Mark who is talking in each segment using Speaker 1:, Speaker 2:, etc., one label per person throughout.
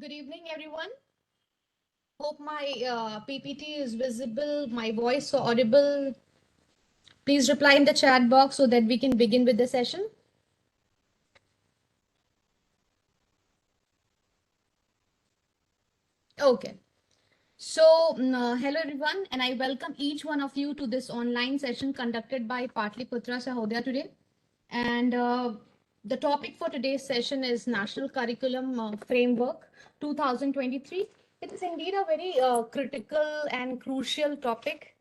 Speaker 1: Good evening, everyone. Hope my PPT is visible, my voice so audible. Please reply in the chat box so that we can begin with the session. Okay. Hello everyone, and I welcome each one of you to this online session conducted by Patliputra Sahodaya today. And the topic for today's session is National Curriculum Framework 2023. It is indeed a very critical and crucial topic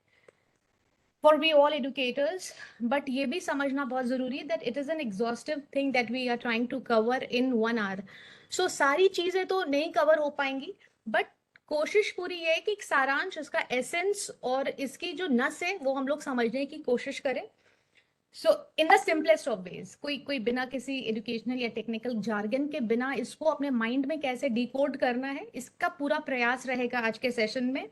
Speaker 1: for we all educators, but ये भी समझना बहुत जरूरी है that it is an exhaustive thing that we are trying to cover in 1 hour. So सारी चीजें तो नहीं कवर हो पाएंगी, but कोशिश पूरी ये है कि एक सारांश, इसका एसेंस और इसकी जो नस है वो हम लोग समझने की कोशिश करें. So in the simplest of ways, कोई बिना किसी एजुकेशनल या टेक्निकल जार्गन के बिना इसको अपने माइंड में कैसे डिकोड करना है, इसका पूरा प्रयास रहेगा आज के सेशन में.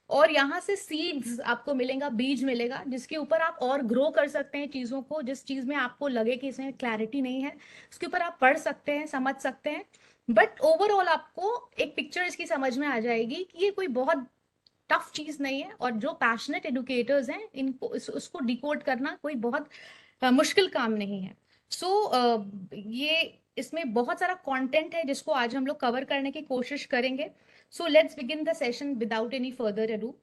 Speaker 1: और यहाँ से सीड्स आपको मिलेगा, बीज मिलेगा, जिसके ऊपर आप और ग्रो कर सकते हैं चीजों को. जिस चीज में आपको लगे कि इसमें क्लैरिटी नहीं है, उसके ऊपर आप पढ़ सकते हैं, समझ सकते हैं. बट ओवरऑल आपको एक पिक्चर इसकी समझ में आ जाएगी कि ये कोई बहुत टफ चीज नहीं है, और जो पैशनेट एडुकेटर्स हैं इनको उसको डिकोड करना कोई बहुत मुश्किल काम नहीं है. ये इसमें बहुत सारा कंटेंट है जिसको आज हम लोग कवर करने की कोशिश करेंगे. So let's begin the session without any further ado.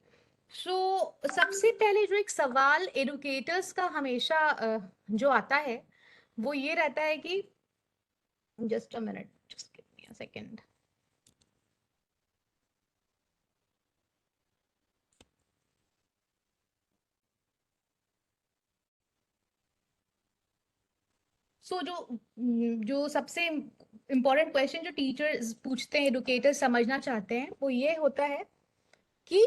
Speaker 1: सबसे पहले जो एक सवाल एडुकेटर्स का हमेशा जो आता है वो ये रहता है कि just a minute, just give me a second. जो सबसे इम्पोर्टेंट क्वेश्चन जो टीचर्स पूछते हैं, एडुकेटर्स समझना चाहते हैं, वो ये होता है कि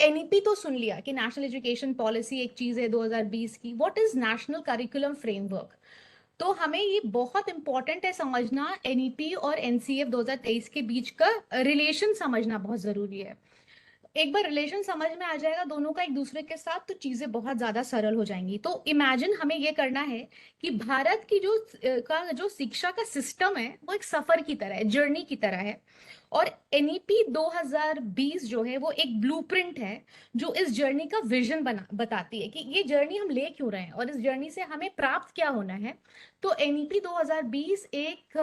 Speaker 1: एनईपी तो सुन लिया कि नेशनल एजुकेशन पॉलिसी एक चीज है 2020 की. What is national curriculum framework? तो हमें ये बहुत इंपॉर्टेंट है समझना, एनईपी और एनसीएफ 2023 के बीच का रिलेशन समझना बहुत जरूरी है. एक बार रिलेशन समझ में आ जाएगा दोनों का एक दूसरे के साथ, तो चीजें बहुत ज्यादा सरल हो जाएंगी. तो इमेजिन हमें ये करना है कि भारत की जो शिक्षा का सिस्टम है वो एक सफर की तरह है, जर्नी की तरह है. और एनईपी 2020 जो है वो एक ब्लूप्रिंट है जो इस जर्नी का विजन बताती है कि ये जर्नी हम ले क्यों रहे हैं और इस जर्नी से हमें प्राप्त क्या होना है. तो एनईपी 2020 एक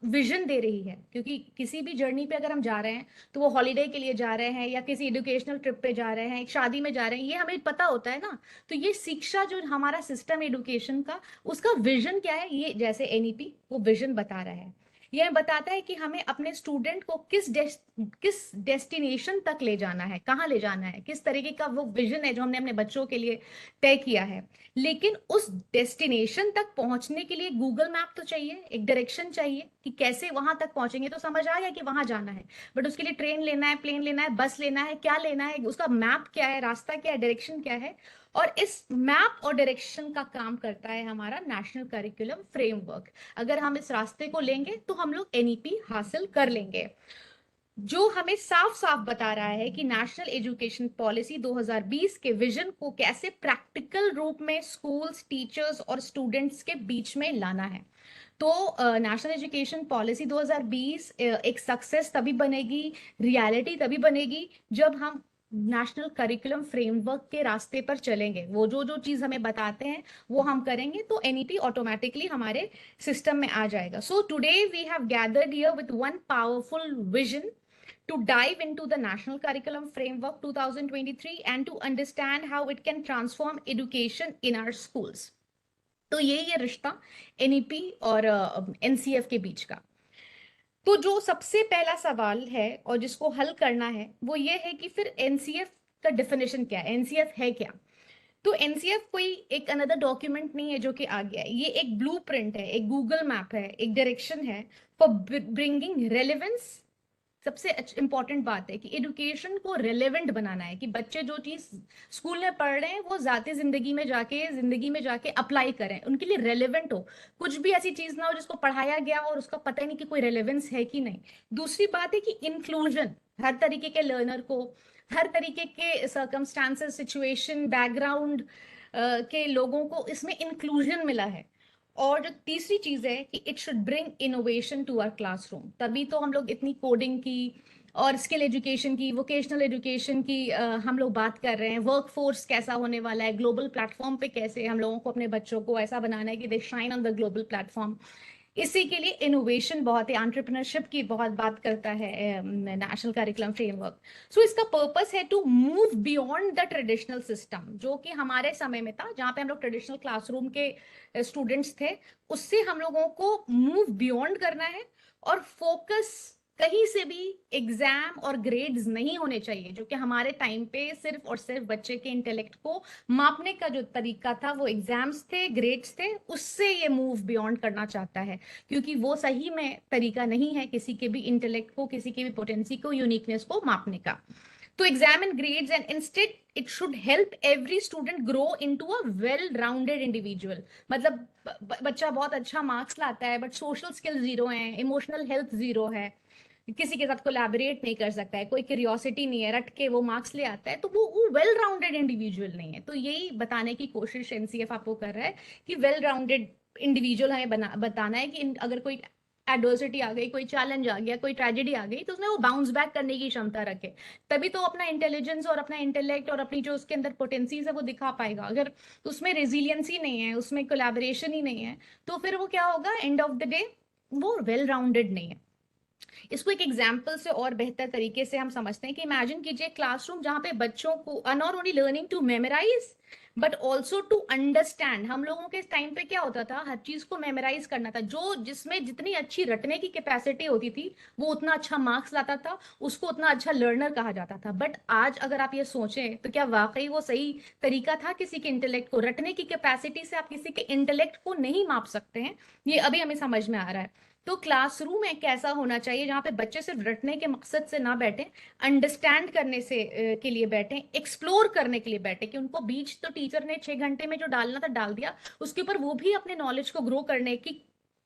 Speaker 1: विजन दे रही है, क्योंकि किसी भी जर्नी पे अगर हम जा रहे हैं तो वो हॉलीडे के लिए जा रहे हैं या किसी एजुकेशनल ट्रिप पे जा रहे हैं, एक शादी में जा रहे हैं, ये हमें पता होता है ना. तो ये शिक्षा जो हमारा सिस्टम एडुकेशन का, उसका विजन क्या है, ये जैसे एनईपी वो विजन बता रहा है. यह बताता है कि हमें अपने स्टूडेंट को किस डेस्टिनेशन तक ले जाना है, कहाँ ले जाना है, किस तरीके का वो विजन है जो हमने अपने बच्चों के लिए तय किया है. लेकिन उस डेस्टिनेशन तक पहुंचने के लिए गूगल मैप तो चाहिए, एक डायरेक्शन चाहिए कि कैसे वहां तक पहुंचेंगे. तो समझ आ गया कि वहां जाना है, बट उसके लिए ट्रेन लेना है, प्लेन लेना है, बस लेना है, क्या लेना है, उसका मैप क्या है, रास्ता क्या है, डायरेक्शन क्या है. और इस मैप और डायरेक्शन का काम करता है हमारा नेशनल करिकुलम फ्रेमवर्क. अगर हम इस रास्ते को लेंगे तो हम लोग एनईपी हासिल कर लेंगे, जो हमें साफ साफ बता रहा है कि नेशनल एजुकेशन पॉलिसी 2020 के विजन को कैसे प्रैक्टिकल रूप में स्कूल्स, टीचर्स और स्टूडेंट्स के बीच में लाना है. तो नेशनल एजुकेशन पॉलिसी 2020 एक सक्सेस तभी बनेगी, रियलिटी तभी बनेगी जब हम नेशनल करिकुलम फ्रेमवर्क के रास्ते पर चलेंगे. वो जो जो चीज हमें बताते हैं वो हम करेंगे, तो एनईपी ऑटोमेटिकली हमारे सिस्टम में आ जाएगा. So today we have gathered here with one powerful vision to dive into the National Curriculum Framework 2023 and to understand how it can transform education in our schools. तो यही है रिश्ता NEP और NCF के बीच का. तो जो सबसे पहला सवाल है और जिसको हल करना है वो ये है कि फिर एनसीएफ का डेफिनेशन क्या है, एनसीएफ है क्या. तो एनसीएफ कोई एक अनदर डॉक्यूमेंट नहीं है जो कि आ गया है, ये एक ब्लूप्रिंट है, एक गूगल मैप है, एक डायरेक्शन है फॉर ब्रिंगिंग रेलेवेंस. सबसे इंपॉर्टेंट बात है कि एजुकेशन को रेलेवेंट बनाना है, कि बच्चे जो चीज स्कूल में पढ़ रहे हैं वो जाती जिंदगी में जाके अप्लाई करें, उनके लिए रेलेवेंट हो. कुछ भी ऐसी चीज ना हो जिसको पढ़ाया गया और उसका पता ही नहीं कि कोई रेलेवेंस है कि नहीं. दूसरी बात है कि इंक्लूजन, हर तरीके के लर्नर को, हर तरीके के सर्कमस्टांसेस, सिचुएशन, बैकग्राउंड के लोगों को इसमें इंक्लूजन मिला है. और जो तीसरी चीज है कि it should bring innovation to our classroom. तभी तो हम लोग इतनी कोडिंग की और स्किल एजुकेशन की, वोकेशनल एजुकेशन की हम लोग बात कर रहे हैं। वर्क फोर्स कैसा होने वाला है, ग्लोबल प्लेटफॉर्म पे कैसे हम लोगों को अपने बच्चों को ऐसा बनाना है कि they shine on the global platform. इसी के लिए इनोवेशन बहुत है, एंटरप्रेन्योरशिप की बहुत बात करता है नेशनल करिकुलम फ्रेमवर्क। सो इसका पर्पस है to move beyond the traditional system, जो कि हमारे समय में था जहाँ पे हम लोग ट्रेडिशनल क्लासरूम के स्टूडेंट्स थे, उससे हम लोगों को मूव बियॉन्ड करना है। और फोकस कहीं से भी एग्जाम और ग्रेड्स नहीं होने चाहिए, जो कि हमारे टाइम पे सिर्फ और सिर्फ बच्चे के इंटेलेक्ट को मापने का जो तरीका था वो एग्जाम्स थे, ग्रेड्स थे। उससे ये मूव बियॉन्ड करना चाहता है, क्योंकि वो सही में तरीका नहीं है किसी के भी इंटेलेक्ट को, किसी के भी पोटेंसी को, यूनिकनेस को मापने का। तो exam and grades and instead it should help every student grow into a well rounded individual. मतलब बच्चा बहुत अच्छा मार्क्स लाता है बट सोशल स्किल जीरो है, इमोशनल हेल्थ जीरो है, किसी के साथ कोलैबोरेट नहीं कर सकता है, कोई क्यूरियोसिटी नहीं है, रट के वो मार्क्स ले आता है, तो वो वेल राउंडेड इंडिविजुअल नहीं है। तो यही बताने की कोशिश एनसीएफ आपको कर रहा है कि वेल राउंडेड इंडिविजुअल हमें बताना है कि अगर कोई एडवर्सिटी आ गई, कोई चैलेंज आ गया, कोई ट्रेजेडी आ गई, तो उसमें वो बाउंस बैक करने की क्षमता रखे। तभी तो अपना इंटेलिजेंस और अपना इंटेलेक्ट और अपनी जो उसके अंदर पोटेंसीज है वो दिखा पाएगा। अगर उसमें रेजिलियंस ही नहीं है, उसमें कोलैबोरेशन ही नहीं है, तो फिर वो क्या होगा, एंड ऑफ द डे वो वेल राउंडेड नहीं है। इसको एक एग्जाम्पल से और बेहतर तरीके से हम समझते हैं कि इमेजिन कीजिए क्लासरूम जहां पे बच्चों को not only learning to memorise but also to understand. हम लोगों के टाइम पे क्या होता था, हर चीज को मेमोराइज करना था, जो जिसमें जितनी अच्छी रटने की कैपेसिटी होती थी वो उतना अच्छा मार्क्स लाता था, उसको उतना अच्छा लर्नर कहा जाता था। बट आज अगर आप ये सोचें तो क्या वाकई वो सही तरीका था किसी के इंटेलेक्ट को? रटने की कैपेसिटी से आप किसी के इंटेलेक्ट को नहीं माप सकते हैं, ये अभी हमें समझ में आ रहा है। तो क्लासरूम एक ऐसा होना चाहिए जहां पे बच्चे सिर्फ रटने के मकसद से ना बैठे, अंडरस्टैंड करने से के लिए बैठे, एक्सप्लोर करने के लिए बैठे, कि उनको बीच तो टीचर ने 6 घंटे में जो डालना था डाल दिया, उसके ऊपर वो भी अपने नॉलेज को ग्रो करने की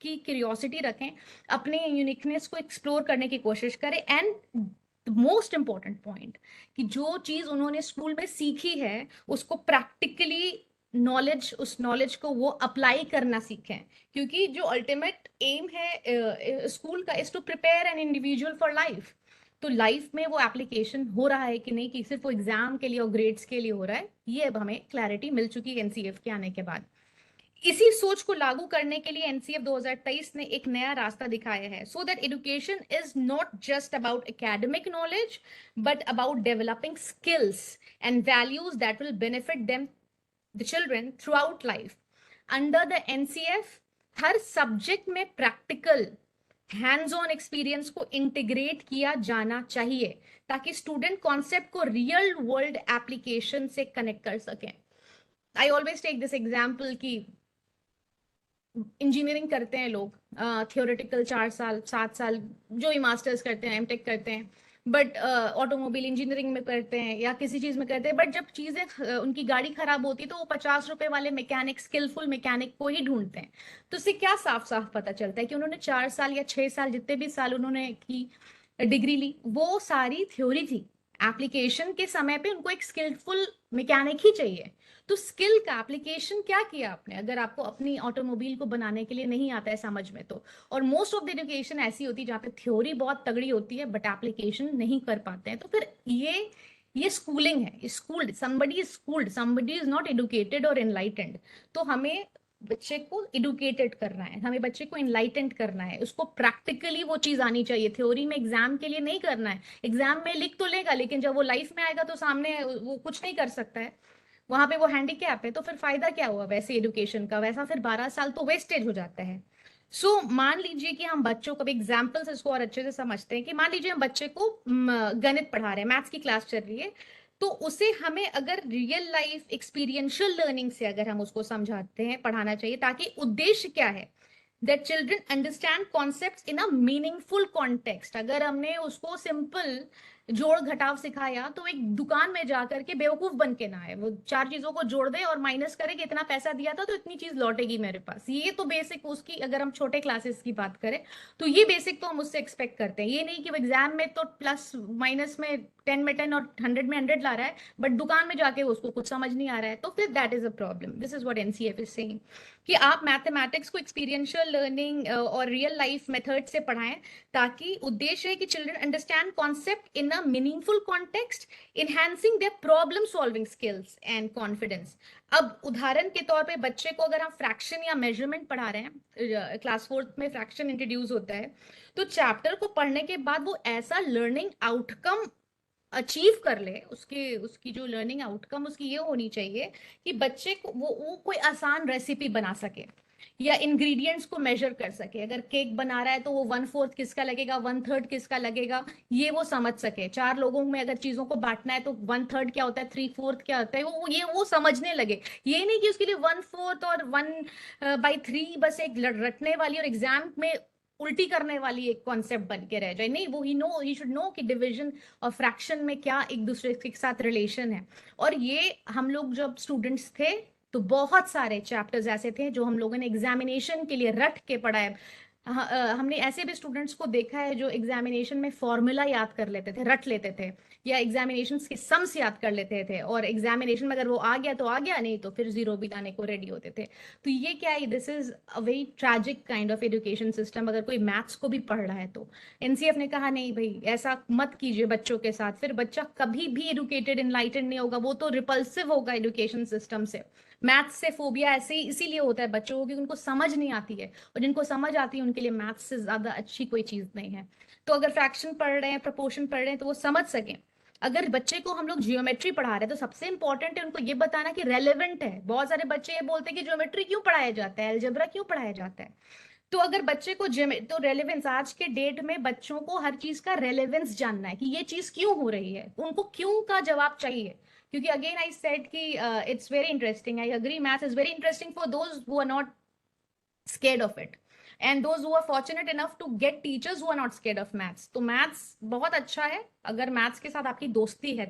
Speaker 1: क्यूरियोसिटी रखें, अपने यूनिकनेस को एक्सप्लोर करने की कोशिश करें। एंड मोस्ट इंपॉर्टेंट पॉइंट, कि जो चीज उन्होंने स्कूल में सीखी है उसको प्रैक्टिकली नॉलेज, उस नॉलेज को वो अप्लाई करना सीखें। क्योंकि जो अल्टीमेट एम है स्कूल का, is to prepare an individual for life. तो लाइफ में वो एप्लीकेशन हो रहा है कि नहीं, कि सिर्फ वो एग्जाम के लिए और ग्रेड्स के लिए हो रहा है, ये अब हमें क्लैरिटी मिल चुकी है एनसीएफ के आने के बाद। इसी सोच को लागू करने के लिए एनसीएफ 2023 ने एक नया रास्ता दिखाया है, so that education is not just about academic knowledge but about developing skills and values that will benefit them, the children throughout life. Under the NCF, हर सब्जेक्ट में प्रैक्टिकल हैंड्स ऑन एक्सपीरियंस को integrate किया जाना चाहिए, ताकि student concept को real world application से connect कर सकें। I always take this example कि इंजीनियरिंग करते हैं लोग, थियोरेटिकल 4 साल 7 साल, जो ही मास्टर्स करते हैं, एमटेक करते हैं, बट ऑटोमोबाइल इंजीनियरिंग में करते हैं या किसी चीज में करते हैं, बट जब चीजें उनकी गाड़ी खराब होती है तो वो 50 रुपए वाले मैकेनिक, स्किलफुल मैकेनिक को ही ढूंढते हैं। तो इससे क्या साफ साफ पता चलता है कि उन्होंने 4 साल या 6 साल, जितने भी साल उन्होंने की डिग्री ली, वो सारी थ्योरी थी। एप्लीकेशन के समय पे उनको एक स्किलफुल मैकेनिक ही चाहिए। तो स्किल का एप्लीकेशन क्या किया आपने, अगर आपको अपनी ऑटोमोबाइल को बनाने के लिए नहीं आता है समझ में तो। और मोस्ट ऑफ द एजुकेशन ऐसी होती है जहाँ पे थ्योरी बहुत तगड़ी होती है बट एप्लीकेशन नहीं कर पाते हैं। तो फिर ये स्कूलिंग है, schooled, somebody is not educated और एनलाइटेंड। तो हमें बच्चे को एडुकेटेड करना है, हमें बच्चे को इनलाइटेंड करना है, उसको प्रैक्टिकली वो चीज आनी चाहिए। थ्योरी में एग्जाम के लिए नहीं करना है, एग्जाम में लिख तो लेगा लेकिन जब वो लाइफ में आएगा तो सामने वो कुछ नहीं कर सकता है, वहां पे वो हैंडीकैप है। तो फिर फायदा क्या हुआ वैसे एजुकेशन का, वैसा फिर 12 साल तो वेस्टेज हो जाता है। मान लीजिए कि हम बच्चों को, एग्जाम्पल से इसको और अच्छे से समझते हैं, कि मान लीजिए हम बच्चे को गणित पढ़ा रहे हैं, मैथ्स की क्लास चल रही है, तो उसे हमें अगर रियल लाइफ एक्सपीरियंशियल लर्निंग से अगर हम उसको समझाते हैं, पढ़ाना चाहिए, ताकि उद्देश्य क्या है, that children understand concepts in a meaningful context। अगर हमने उसको सिंपल जोड़ घटाव सिखाया तो एक दुकान में जाकर के बेवकूफ बन के ना आए, वो 4 चीजों को जोड़ दे और माइनस करे कि इतना पैसा दिया था तो इतनी चीज लौटेगी मेरे पास। ये तो बेसिक उसकी, अगर हम छोटे क्लासेस की बात करें तो ये बेसिक तो हम उससे एक्सपेक्ट करते हैं। ये नहीं कि वो एग्जाम में तो प्लस माइनस में 10 में 10 और 100 में 100 ला रहा है बट दुकान में जाके उसको कुछ समझ नहीं आ रहा है, तो फिर that is a problem. This is what NCF is saying. कि आप मैथमेटिक्स को एक्सपीरियंशियल लर्निंग और रियल लाइफ मेथड से पढ़ाएं, ताकि उद्देश्य है कि children understand concept in a meaningful context, enhancing their problem solving skills and confidence. अब उदाहरण के तौर पे बच्चे को अगर हम फ्रैक्शन या मेजरमेंट पढ़ा रहे हैं, क्लास 4 में फ्रैक्शन इंट्रोड्यूस होता है, तो चैप्टर को पढ़ने के बाद वो ऐसा लर्निंग आउटकम अचीव कर ले, उसके उसकी जो लर्निंग आउटकम उसकी ये होनी चाहिए कि बच्चे को वो कोई आसान रेसिपी बना सके या इंग्रेडिएंट्स को मेजर कर सके। अगर केक बना रहा है तो वो 1/4 किसका लगेगा, 1/3 किसका लगेगा, ये वो समझ सके। 4 लोगों में अगर चीजों को बांटना है तो 1/3 क्या होता है, 3/4 क्या होता है, वो समझने लगे। ये नहीं कि उसके लिए 1/4 और 1/3 बस एक रटने वाली और एग्जाम में उल्टी करने वाली एक कॉन्सेप्ट बन के रह जाए। नहीं, वो ही शुड नो कि डिविजन और फ्रैक्शन में क्या एक दूसरे के साथ रिलेशन है। और ये हम लोग जब स्टूडेंट्स थे तो बहुत सारे चैप्टर्स ऐसे थे जो हम लोगों ने एग्जामिनेशन के लिए रट के पढ़ा है। हमने ऐसे भी स्टूडेंट्स को देखा है जो एग्जामिनेशन में फॉर्मूला याद कर लेते थे, रट लेते थे, या एग्जामिनेशन के सम्स याद कर लेते थे, और एग्जामिनेशन में अगर वो आ गया तो आ गया, नहीं तो फिर जीरो भी लाने को रेडी होते थे। तो ये क्या है, this is a very tragic kind of education system. अगर कोई मैथ्स को भी पढ़ रहा है तो एनसीएफ ने कहा नहीं भाई, ऐसा मत कीजिए बच्चों के साथ, फिर बच्चा कभी भी एडुकेटेड इनलाइटेड नहीं होगा, वो तो रिपल्सिव होगा एजुकेशन सिस्टम से। मैथ्स से फोबिया ऐसे ही इसीलिए होता है बच्चों को कि उनको समझ नहीं आती है, और जिनको समझ आती है उनके लिए मैथ्स से ज्यादा अच्छी कोई चीज नहीं है। तो अगर फ्रैक्शन पढ़ रहे हैं, प्रपोर्शन पढ़ रहे हैं, तो वो समझ सकें। अगर बच्चे को हम लोग जियोमेट्री पढ़ा रहे हैं तो सबसे इंपॉर्टेंट है उनको ये बताना कि रेलेवेंट है। बहुत सारे बच्चे ये बोलते हैं कि ज्योमेट्री क्यों पढ़ाया जाता है, अलजेब्रा क्यों पढ़ाया जाता है। तो अगर बच्चे को तो रेलेवेंस, आज के डेट में बच्चों को हर चीज का रेलेवेंस जानना है कि ये चीज क्यों हो रही है, उनको क्यों का जवाब चाहिए। क्योंकि अगेन आई सेड कि it's very interesting, I agree, math is very interesting for those who are not scared of it, and those who are fortunate enough to get teachers who are not scared of maths। तो maths बहुत अच्छा है अगर maths के साथ आपकी दोस्ती है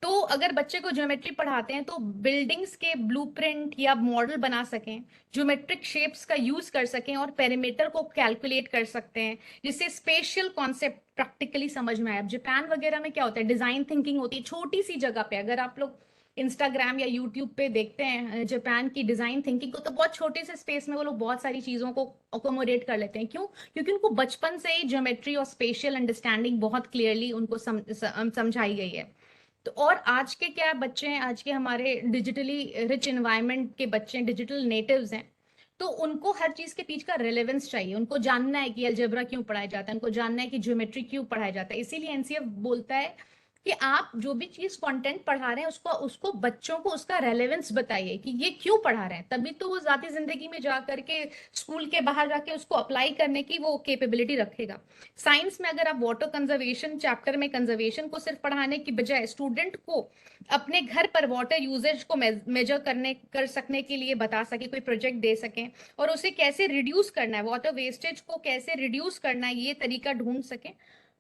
Speaker 1: तो अगर बच्चे को ज्योमेट्री पढ़ाते हैं तो बिल्डिंग्स के ब्लूप्रिंट या मॉडल बना सकें, ज्योमेट्रिक शेप्स का यूज कर सकें, और पेरीमीटर को कैलकुलेट कर सकते हैं, जिससे स्पेशल कॉन्सेप्ट प्रैक्टिकली समझ में आए। अब जापान वगैरह में क्या होता है, डिजाइन थिंकिंग होती है छोटी सी जगह पे। अगर आप लोग इंस्टाग्राम या यूट्यूब पे देखते हैं जापान की डिजाइन थिंकिंग को, तो बहुत छोटे से स्पेस में वो लोग बहुत सारी चीजों को अकोमोडेट कर लेते हैं। क्यों? क्योंकि उनको बचपन से ही ज्योमेट्री और स्पेशल अंडरस्टैंडिंग बहुत क्लियरली उनको समझाई गई है। तो और आज के क्या बच्चे हैं, आज के हमारे डिजिटली रिच एनवायरनमेंट के बच्चे, डिजिटल नेटिव्स हैं, तो उनको हर चीज के पीछे का रेलेवेंस चाहिए। उनको जानना है कि अलजेब्रा क्यों पढ़ाया जाता है, उनको जानना है कि ज्योमेट्री क्यों पढ़ाया जाता है। इसीलिए एनसीएफ बोलता है कि आप जो भी चीज कंटेंट पढ़ा रहे हैं उसको उसको बच्चों को उसका रेलेवेंस बताइए कि ये क्यों पढ़ा रहे हैं, तभी तो वो जाती जिंदगी में जा करके स्कूल के बाहर जाके उसको अप्लाई करने की वो कैपेबिलिटी रखेगा। साइंस में अगर आप वाटर कंजर्वेशन चैप्टर में कंजर्वेशन को सिर्फ पढ़ाने की बजाय स्टूडेंट को अपने घर पर वाटर यूजेज को मेजर कर सकने के लिए बता सके, कोई प्रोजेक्ट दे सकें, और उसे कैसे रिड्यूस करना है, वाटर वेस्टेज को कैसे रिड्यूस करना है, ये तरीका ढूंढ सकें,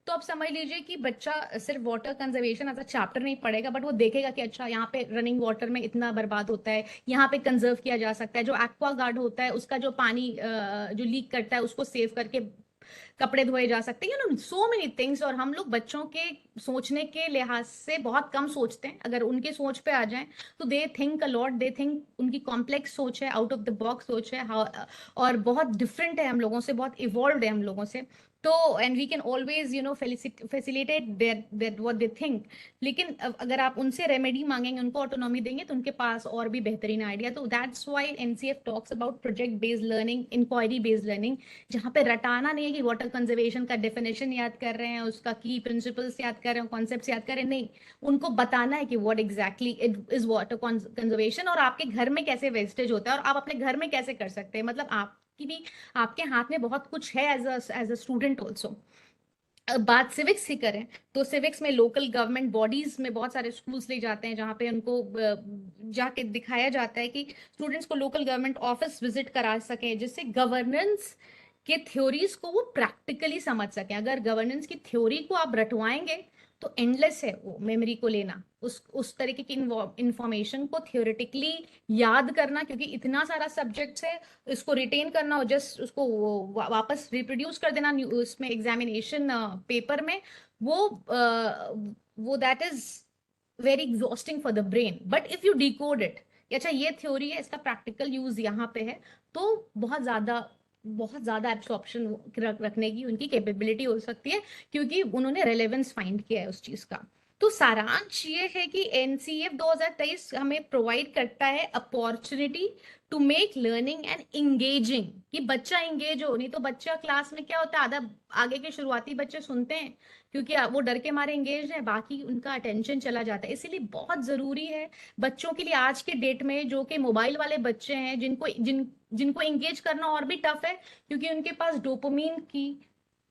Speaker 1: तो आप समझ लीजिए कि बच्चा सिर्फ water conservation as a chapter नहीं पढ़ेगा, बट वो देखेगा कि अच्छा यहाँ पे रनिंग वाटर में इतना बर्बाद होता है, यहाँ पे कंजर्व किया जा सकता है। जो एक्वा गार्ड होता है उसका जो पानी जो लीक करता है उसको सेव करके कपड़े धोए जा सकते हैं, you know, so many things. और हम लोग बच्चों के सोचने के लिहाज से बहुत कम सोचते हैं। अगर उनके सोच पे आ जाएं तो they think a lot, they think, उनकी कॉम्प्लेक्स सोच है, आउट ऑफ द बॉक्स सोच है, और बहुत डिफरेंट है हम लोगों से, बहुत इवॉल्व है हम लोगों से। तो and we can always you know facilitate that what they think. लेकिन अगर आप उनसे रेमेडी मांगेंगे, उनको ऑटोनॉमी देंगे, तो उनके पास और भी बेहतरीन आइडिया। तो that's why NCF talks about project based learning, inquiry based learning, जहाँ पे रटाना नहीं है कि वाटर कंजर्वेशन का डेफिनेशन याद कर रहे हैं, उसका की प्रिंसिपल्स याद कर रहे हैं, कॉन्सेप्ट्स याद कर रहे हैं, नहीं, उनको बताना है कि what exactly it is water conservation, और आपके घर में कैसे वेस्टेज होता है, और आप अपने घर में कैसे कर सकते हैं। मतलब आपकी भी, आपके हाथ में बहुत कुछ है एज अ स्टूडेंट ऑल्सो। बात सिविक्स ही करें तो सिविक्स में लोकल गवर्नमेंट बॉडीज में बहुत सारे स्कूल्स ले जाते हैं, जहाँ पे उनको जाके दिखाया जाता है कि स्टूडेंट्स को लोकल गवर्नमेंट ऑफिस विजिट करा सके, जिससे गवर्नेंस के थ्योरीज को वो प्रैक्टिकली समझ सके। अगर गवर्नेंस की थ्योरी को आप रटवाएंगे तो एंडलेस है वो मेमोरी को लेना, उस तरीके की इंफॉर्मेशन को थ्योरेटिकली याद करना, क्योंकि इतना सारा सब्जेक्ट्स है, इसको रिटेन करना और जस्ट उसको वापस रिप्रोड्यूस कर देना उसमें एग्जामिनेशन पेपर में, वो that is very exhausting for the brain. But if you decode it, अच्छा ये थ्योरी है, इसका प्रैक्टिकल यूज यहाँ पे है, तो बहुत ज्यादा एब्सॉर्प्शन रखने की उनकी कैपेबिलिटी हो सकती है, क्योंकि उन्होंने रेलेवेंस फाइंड किया है उस चीज का। तो सारांश ये है कि एनसीएफ 2023 हमें प्रोवाइड करता है opportunity to make learning and engaging, कि बच्चा इंगेज हो। नहीं तो बच्चा क्लास में क्या होता है, आधा आगे के शुरुआती बच्चे सुनते हैं क्योंकि वो डर के मारे इंगेज है, बाकी उनका अटेंशन चला जाता है। इसीलिए बहुत जरूरी है बच्चों के लिए आज के डेट में, जो कि मोबाइल वाले बच्चे हैं, जिनको एंगेज करना और भी टफ है, क्योंकि उनके पास डोपामीन की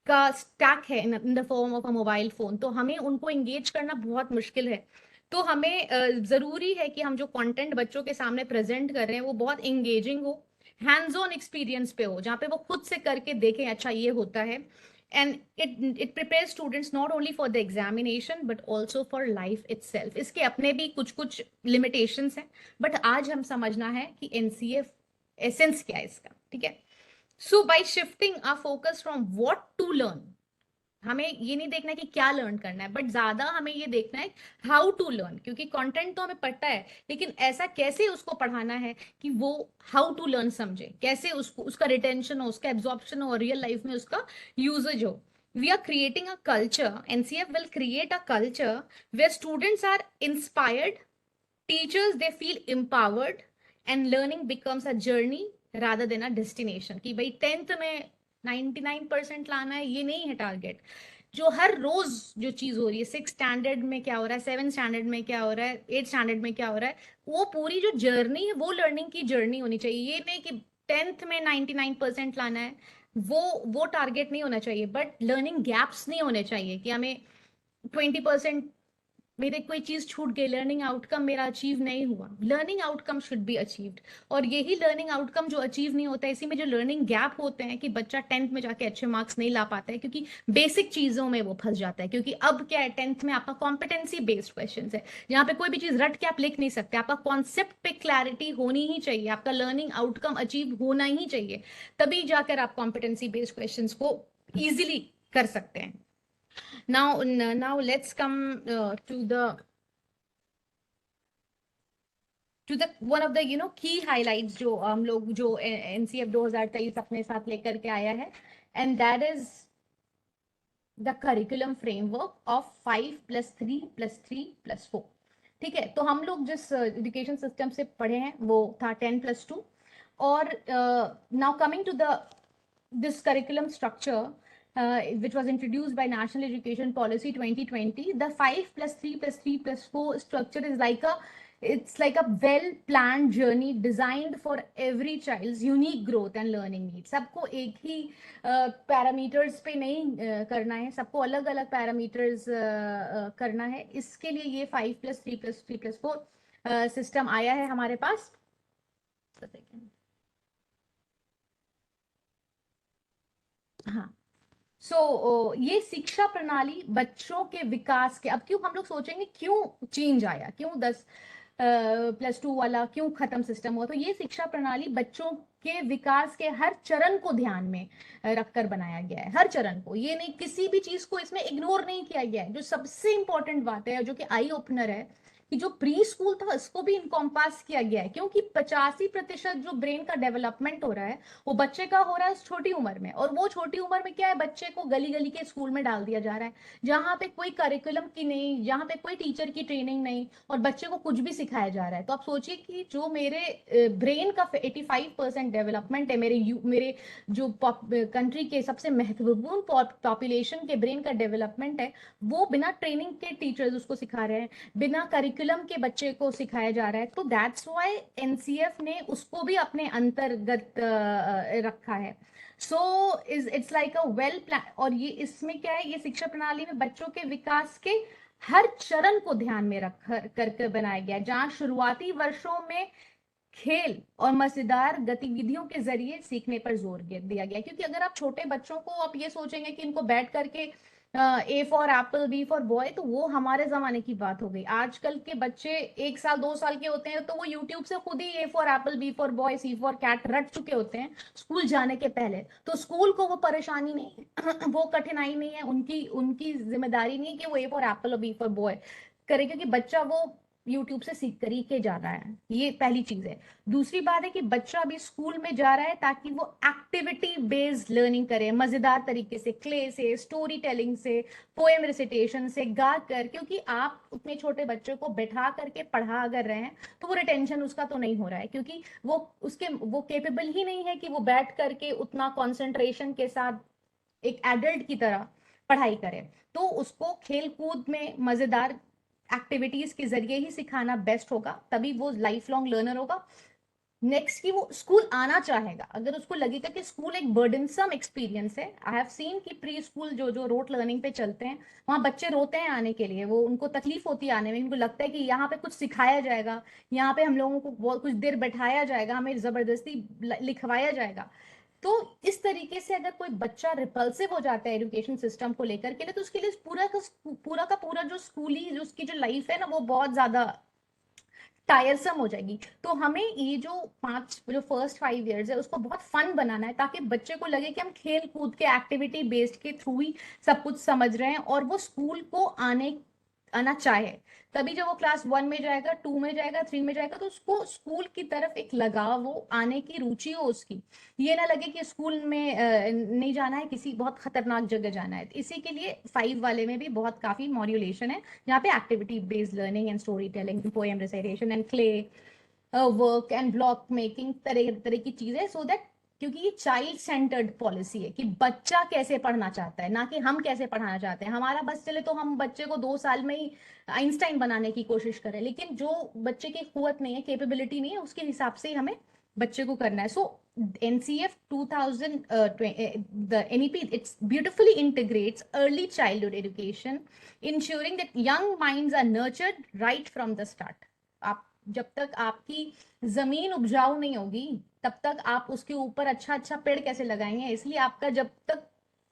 Speaker 1: का स्टैक है in the form of a mobile phone, तो हमें उनको एंगेज करना बहुत मुश्किल है। तो हमें जरूरी है कि हम जो कंटेंट बच्चों के सामने प्रेजेंट कर रहे हैं वो बहुत एंगेजिंग हो, हैंड्स ऑन एक्सपीरियंस पे हो, जहाँ पे वो खुद से करके देखें अच्छा ये होता है। And it prepare students not only for the examination but also for life itself. इसके अपने भी कुछ कुछ लिमिटेशंस हैं, बट आज हम समझना है कि एनसीएफ एसेंस क्या है इसका, ठीक है। So by shifting our focus from what to learn, हमें ये नहीं देखना है कि क्या लर्न करना है, बट ज्यादा हमें ये देखना है हाउ टू लर्न, क्योंकि कंटेंट तो हमें पढ़ता है, लेकिन ऐसा कैसे उसको पढ़ाना है कि वो हाउ टू लर्न समझे, कैसे उसको उसका रिटेंशन हो, उसका एब्जॉर्प्शन हो और रियल लाइफ में उसका यूजेज हो। We are creating a culture, NCF will create a culture where students are inspired, teachers they feel empowered, and learning becomes a journey rather than a destination। कि भाई 10th में 99% लाना है, ये नहीं है टारगेट। जो हर रोज जो चीज हो रही है, 6 स्टैंडर्ड में क्या हो रहा है, 7 स्टैंडर्ड में क्या हो रहा है, 8 स्टैंडर्ड में क्या हो रहा है, वो पूरी जो जर्नी है वो लर्निंग की जर्नी होनी चाहिए। ये नहीं कि 10th में 99% लाना है, वो टारगेट नहीं होना चाहिए। बट लर्निंग गैप्स नहीं होने चाहिए कि हमें 20% मेरे कोई चीज छूट गई, लर्निंग आउटकम मेरा अचीव नहीं हुआ। Learning outcome should be achieved, और यही लर्निंग आउटकम जो अचीव नहीं होता है, इसी में जो लर्निंग गैप होते हैं कि बच्चा 10th में जाके अच्छे मार्क्स नहीं ला पाता है, क्योंकि बेसिक चीजों में वो फंस जाता है। क्योंकि अब क्या है, 10th में आपका कॉम्पिटेंसी बेस्ड क्वेश्चन है, जहाँ पे कोई भी चीज रट के आप लिख नहीं सकते, आपका कॉन्सेप्ट पे क्लैरिटी होनी ही चाहिए, आपका लर्निंग आउटकम अचीव होना ही चाहिए, तभी जाकर आप कॉम्पिटेंसी बेस्ड क्वेश्चन को इजिली कर सकते हैं। Now let's come to the one of the key highlights जो हम लोग जो एनसीएफ 2023 अपने साथ लेकर के आया है, and that is the curriculum framework of 5+3+3+4। ठीक है, तो हम लोग जिस एजुकेशन सिस्टम से पढ़े हैं वो था 10+2। और now coming to the this curriculum structure which was introduced by National Education Policy 2020, the 5+3+3+4 structure is like it's like a well planned journey designed for every child's unique growth and learning needs। सबको एक ही parameters पे नहीं करना है, सबको अलग अलग parameters करना है। इसके लिए ये 5+3+3+4 सिस्टम आया है हमारे पास। हाँ, ये शिक्षा प्रणाली बच्चों के विकास के, अब क्यों हम लोग सोचेंगे क्यों चेंज आया, क्यों 10+2 वाला क्यों खत्म सिस्टम हुआ, तो ये शिक्षा प्रणाली बच्चों के विकास के हर चरण को ध्यान में रखकर बनाया गया है। हर चरण को, ये नहीं किसी भी चीज को इसमें इग्नोर नहीं किया गया है। जो सबसे इंपॉर्टेंट बात है, जो कि आई ओपनर है, कि जो प्री स्कूल था इसको भी इनकॉम्पास किया गया है, क्योंकि 85% जो ब्रेन का डेवलपमेंट हो रहा है वो बच्चे का हो रहा है छोटी उम्र में। और वो छोटी उम्र में क्या है, बच्चे को गली गली के स्कूल में डाल दिया जा रहा है, जहाँ पे कोई करिकुलम की नहीं, जहाँ पे कोई टीचर की ट्रेनिंग नहीं, और बच्चे को कुछ भी सिखाया जा रहा है। तो आप सोचिए कि जो मेरे ब्रेन का 85% डेवलपमेंट है, मेरे जो कंट्री के सबसे महत्वपूर्ण पॉपुलेशन के ब्रेन का डेवलपमेंट है, वो बिना ट्रेनिंग के टीचर्स उसको सिखा रहे हैं, बिना करिकुलम के बच्चे को सिखाया जा रहा है। तो दैट्स व्हाई एनसीएफ ने उसको भी अपने अंतर्गत रखा है। So it's like a well plan. और ये इसमें क्या है, ये शिक्षा प्रणाली में बच्चों के विकास के हर चरण को ध्यान में रख करके बनाया गया, जहां शुरुआती वर्षों में खेल और मजेदार गतिविधियों के जरिए सीखने पर जोर दिया गया। क्योंकि अगर आप छोटे बच्चों को आप ये सोचेंगे कि इनको बैठ करके A for apple B for boy, तो वो हमारे जमाने की बात हो गई। आजकल के बच्चे 1 साल 2 साल के होते हैं तो वो यूट्यूब से खुद ही A for apple B for boy C for cat रट चुके होते हैं स्कूल जाने के पहले। तो स्कूल को वो परेशानी नहीं है वो कठिनाई नहीं है, उनकी उनकी जिम्मेदारी नहीं है कि वो ए फॉर एप्पल और बी फॉर बॉय करे, क्योंकि बच्चा वो यूट्यूब से सीख कर ही के जा रहा है, ये पहली चीज है। दूसरी बात है कि बच्चा अभी स्कूल में जा रहा है ताकि वो एक्टिविटी बेस्ड लर्निंग करे, मजेदार तरीके से, क्ले से, स्टोरी टेलिंग से, पोएम रिसिटेशन से, गा कर, क्योंकि आप उतने छोटे बच्चे को बैठा करके पढ़ा अगर रहे हैं तो वो रिटेंशन उसका तो नहीं हो रहा है, क्योंकि वो केपेबल ही नहीं है कि वो बैठ करके उतना कॉन्सेंट्रेशन के साथ एक एडल्ट की तरह पढ़ाई करे। तो उसको खेल कूद में मजेदार एक्टिविटीज के जरिए ही सिखाना बेस्ट होगा, तभी वो लाइफ लॉन्ग लर्नर होगा। नेक्स्ट कि वो स्कूल आना चाहेगा। अगर उसको लगेगा कि स्कूल एक बर्डनसम एक्सपीरियंस है, आई हैव सीन कि प्री स्कूल जो जो रोट लर्निंग पे चलते हैं वहां बच्चे रोते हैं आने के लिए, वो उनको तकलीफ होती है आने में, उनको लगता है कि यहाँ पे कुछ सिखाया जाएगा, यहाँ पे हम लोगों को बहुत कुछ देर बैठाया जाएगा, हमें जबरदस्ती लिखवाया जाएगा। तो इस तरीके से अगर कोई बच्चा रिपल्सिव हो जाता है एजुकेशन सिस्टम को लेकर के लिए, तो उसके लिए पूरा जो स्कूली जो उसकी जो लाइफ है ना, वो बहुत ज्यादा टायरसम हो जाएगी। तो हमें ये जो फर्स्ट 5 इयर्स है उसको बहुत फन बनाना है, ताकि बच्चे को लगे कि हम खेल कूद के एक्टिविटी बेस्ड के थ्रू ही सब कुछ समझ रहे हैं, और वो स्कूल को आना चाहे। तभी जब वो क्लास 1 में जाएगा, 2 में जाएगा, 3 में जाएगा, तो उसको स्कूल की तरफ एक लगाव हो, आने की रुचि हो उसकी। ये ना लगे कि स्कूल में नहीं जाना है, किसी बहुत खतरनाक जगह जाना है। इसी के लिए 5 वाले में भी बहुत काफी मॉड्यूलेशन है, जहाँ पे activity based learning and story telling, poem recitation and clay work and block making, तरह तरह की चीजें, सो दैट, क्योंकि ये चाइल्ड सेंटर्ड पॉलिसी है कि बच्चा कैसे पढ़ना चाहता है, ना कि हम कैसे पढ़ाना चाहते हैं। हमारा बस चले तो हम बच्चे को 2 साल में ही आइंस्टाइन बनाने की कोशिश करें, लेकिन जो बच्चे की कुवत नहीं है, कैपेबिलिटी नहीं है, उसके हिसाब से ही हमें बच्चे को करना है। सो NCF 2000 the NEP, it beautifully integrates early childhood education, ensuring that young minds are nurtured right from the start. आप जब तक आपकी जमीन उपजाऊ नहीं होगी, तब तक आप उसके ऊपर अच्छा अच्छा पेड़ कैसे लगाएंगे। इसलिए आपका जब तक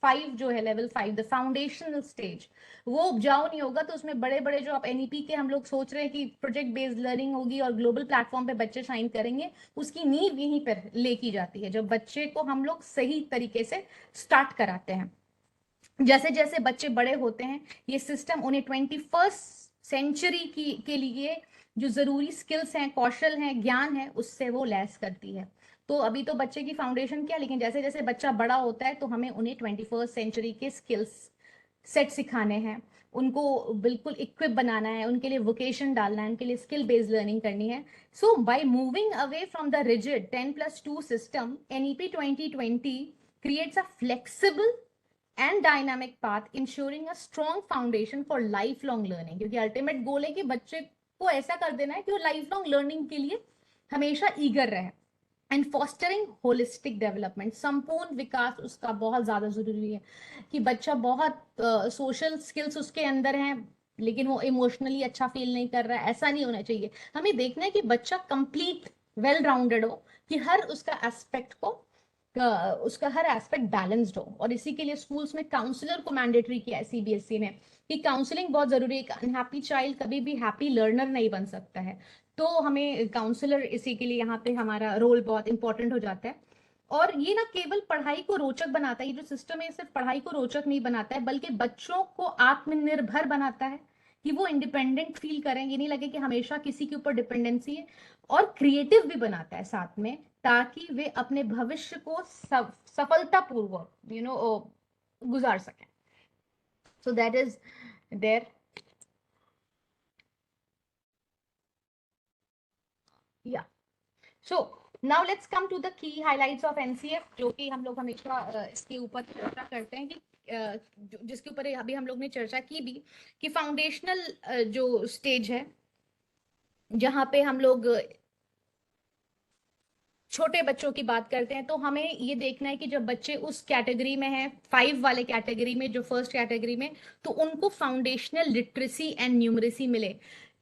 Speaker 1: 5 जो है, लेवल 5, द फाउंडेशनल स्टेज, वो उपजाऊ नहीं होगा, तो उसमें बड़े बड़े जो आप NEP के हम लोग सोच रहे हैं कि प्रोजेक्ट बेस्ड लर्निंग होगी और ग्लोबल प्लेटफॉर्म पे बच्चे शाइन करेंगे, उसकी नींव यहीं पर लेकी जाती है, जब बच्चे को हम लोग सही तरीके से स्टार्ट कराते हैं। जैसे जैसे बच्चे बड़े होते हैं, ये सिस्टम उन्हें 21st सेंचुरी के लिए जो जरूरी स्किल्स हैं, कौशल हैं, ज्ञान है, उससे वो लैस करती है। तो अभी तो बच्चे की फाउंडेशन क्या, लेकिन जैसे जैसे बच्चा बड़ा होता है तो हमें उन्हें 21st सेंचुरी के स्किल्स सेट सिखाने हैं, उनको बिल्कुल इक्विप बनाना है, उनके लिए वोकेशन डालना है, उनके लिए स्किल बेस्ड लर्निंग करनी है। So by moving away from the rigid 10+2 system, NEP 2020 creates a flexible and dynamic path, ensuring a strong foundation for life long learning. क्योंकि अल्टीमेट गोल है कि बच्चे को ऐसा कर देना है कि वो लाइफ लॉन्ग लर्निंग के लिए हमेशा ईगर रहे। एंड फॉस्टरिंग होलिस्टिक डेवलपमेंट, संपूर्ण विकास उसका बहुत ज्यादा जरूरी है, कि बच्चा बहुत सोशल स्किल्स उसके अंदर हैं, लेकिन वो इमोशनली अच्छा फील नहीं कर रहा है, ऐसा नहीं होना चाहिए। हमें देखना है कि बच्चा कंप्लीट वेल राउंडेड हो, कि हर उसका एस्पेक्ट को उसका हर एस्पेक्ट बैलेंस्ड हो। और इसी के लिए स्कूल्स में काउंसलर को मैंडेटरी किया है CBSE ने, कि काउंसलिंग बहुत जरूरी है। एक अनहैप्पी चाइल्ड कभी भी हैप्पी लर्नर नहीं बन सकता है, तो हमें काउंसलर, इसी के लिए यहाँ पे हमारा रोल बहुत इंपॉर्टेंट हो जाता है। और ये ना केवल पढ़ाई को रोचक बनाता है, ये जो सिस्टम है सिर्फ पढ़ाई को रोचक नहीं बनाता है, बल्कि बच्चों को आत्मनिर्भर बनाता है, कि वो इंडिपेंडेंट फील करें, ये नहीं लगे कि हमेशा किसी के ऊपर डिपेंडेंसी है। और क्रिएटिव भी बनाता है साथ में, ताकि वे अपने भविष्य को सफलतापूर्वक गुजार सकें। So that is there. Yeah so now let's come to the key highlights of NCF, जो कि हम लोग हमेशा इसके ऊपर चर्चा करते हैं, कि जिसके ऊपर अभी हम लोग ने चर्चा की भी, कि फाउंडेशनल जो स्टेज है, जहाँ पे हम लोग छोटे बच्चों की बात करते हैं, तो हमें ये देखना है कि जब बच्चे उस कैटेगरी में हैं, 5 वाले कैटेगरी में, जो फर्स्ट कैटेगरी में, तो उनको फाउंडेशनल लिटरेसी एंड न्यूमरेसी मिले।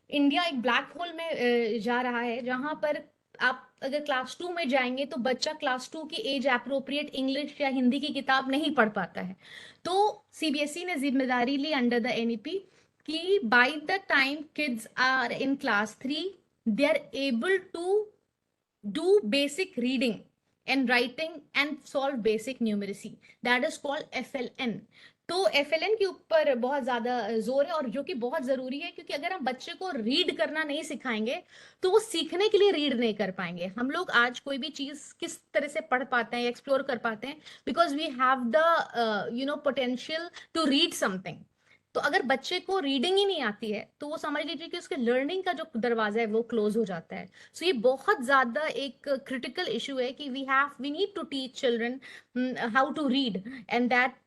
Speaker 1: इंडिया एक ब्लैक होल में जा रहा है, जहां पर आप अगर क्लास 2 में जाएंगे तो बच्चा क्लास 2 की एज अप्रोप्रिएट इंग्लिश या हिंदी की किताब नहीं पढ़ पाता है। तो CBSE ने जिम्मेदारी ली अंडर द NEP, कि by the time kids are in class 3, they are able to do basic reading and writing and solve basic numeracy, that is called FLN. तो एफएलएन के ऊपर बहुत ज्यादा जोर है, और जो कि बहुत जरूरी है, क्योंकि अगर हम बच्चे को रीड करना नहीं सिखाएंगे तो वो सीखने के लिए रीड नहीं कर पाएंगे। हम लोग आज कोई भी चीज किस तरह से पढ़ पाते हैं, एक्सप्लोर कर पाते हैं, because we have the potential to read something. तो अगर बच्चे को रीडिंग ही नहीं आती है तो वो समझ लीजिए कि उसके लर्निंग का जो दरवाजा है वो क्लोज हो जाता है। सो ये बहुत ज्यादा एक क्रिटिकल इशू है कि we need to teach children how to read, and that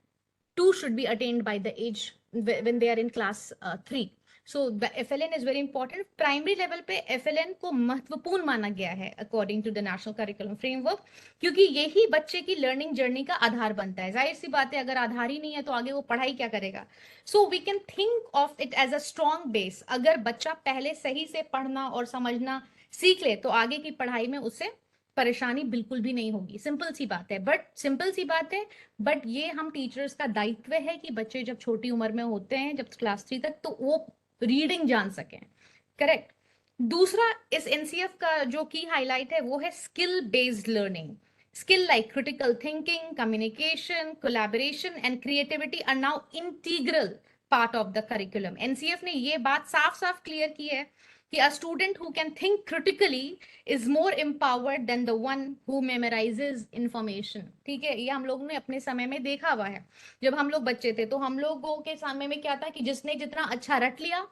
Speaker 1: two should be attained by the age when they are in class 3. So the FLN is very important. Primary level पे FLN को महत्वपूर्ण माना गया है according to the national curriculum framework, क्योंकि यही बच्चे की लर्निंग जर्नी का आधार बनता है। जाहिर सी बात है, अगर आधार ही नहीं है तो आगे वो पढ़ाई क्या करेगा। So we can think of it as a strong base. अगर बच्चा पहले सही से पढ़ना और समझना सीख ले तो आगे की पढ़ाई में उससे परेशानी बिल्कुल भी नहीं होगी। सिंपल सी बात है, बट ये हम टीचर्स का दायित्व है कि बच्चे जब छोटी उम्र में होते हैं, जब क्लास 3 तक, तो वो रीडिंग जान सकें। करेक्ट। दूसरा इस एनसीएफ का जो की हाईलाइट है वो है skill based learning. Skill like critical thinking, communication, collaboration and creativity are now integral part of the curriculum. NCF ने ये बात साफ साफ क्लियर की है कि a student who can think critically is more empowered than the one who memorizes information। ठीक है, ये हम लोगों ने अपने समय में देखा हुआ है। जब हम लोग बच्चे थे तो हम लोगों के समय में क्या था कि जिसने जितना अच्छा रट लिया,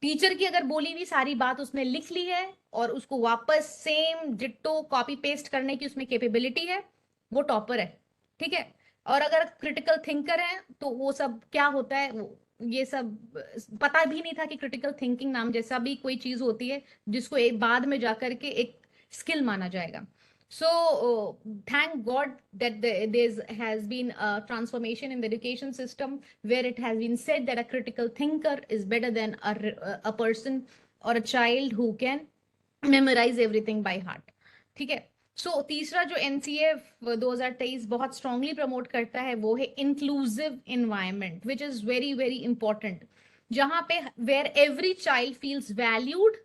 Speaker 1: टीचर की अगर बोली हुई सारी बात उसने लिख ली है और उसको वापस सेम डिट्टो कॉपी पेस्ट करने की उसमें कैपेबिलिटी है, वो टॉपर है। ठीक है। और अगर क्रिटिकल थिंकर है तो वो सब क्या होता है, वो ये सब पता भी नहीं था कि क्रिटिकल थिंकिंग नाम जैसा भी कोई चीज होती है जिसको एक बाद में जाकर के एक स्किल माना जाएगा। So thank God that there has been a transformation in the education system where it has been said that a critical thinker is better than a person or a child who can memorize everything by heart। ठीक है। सो तीसरा जो NCF 2023 बहुत strongly promote करता है वो है inclusive environment, which is very very important, जहां पे where every child feels valued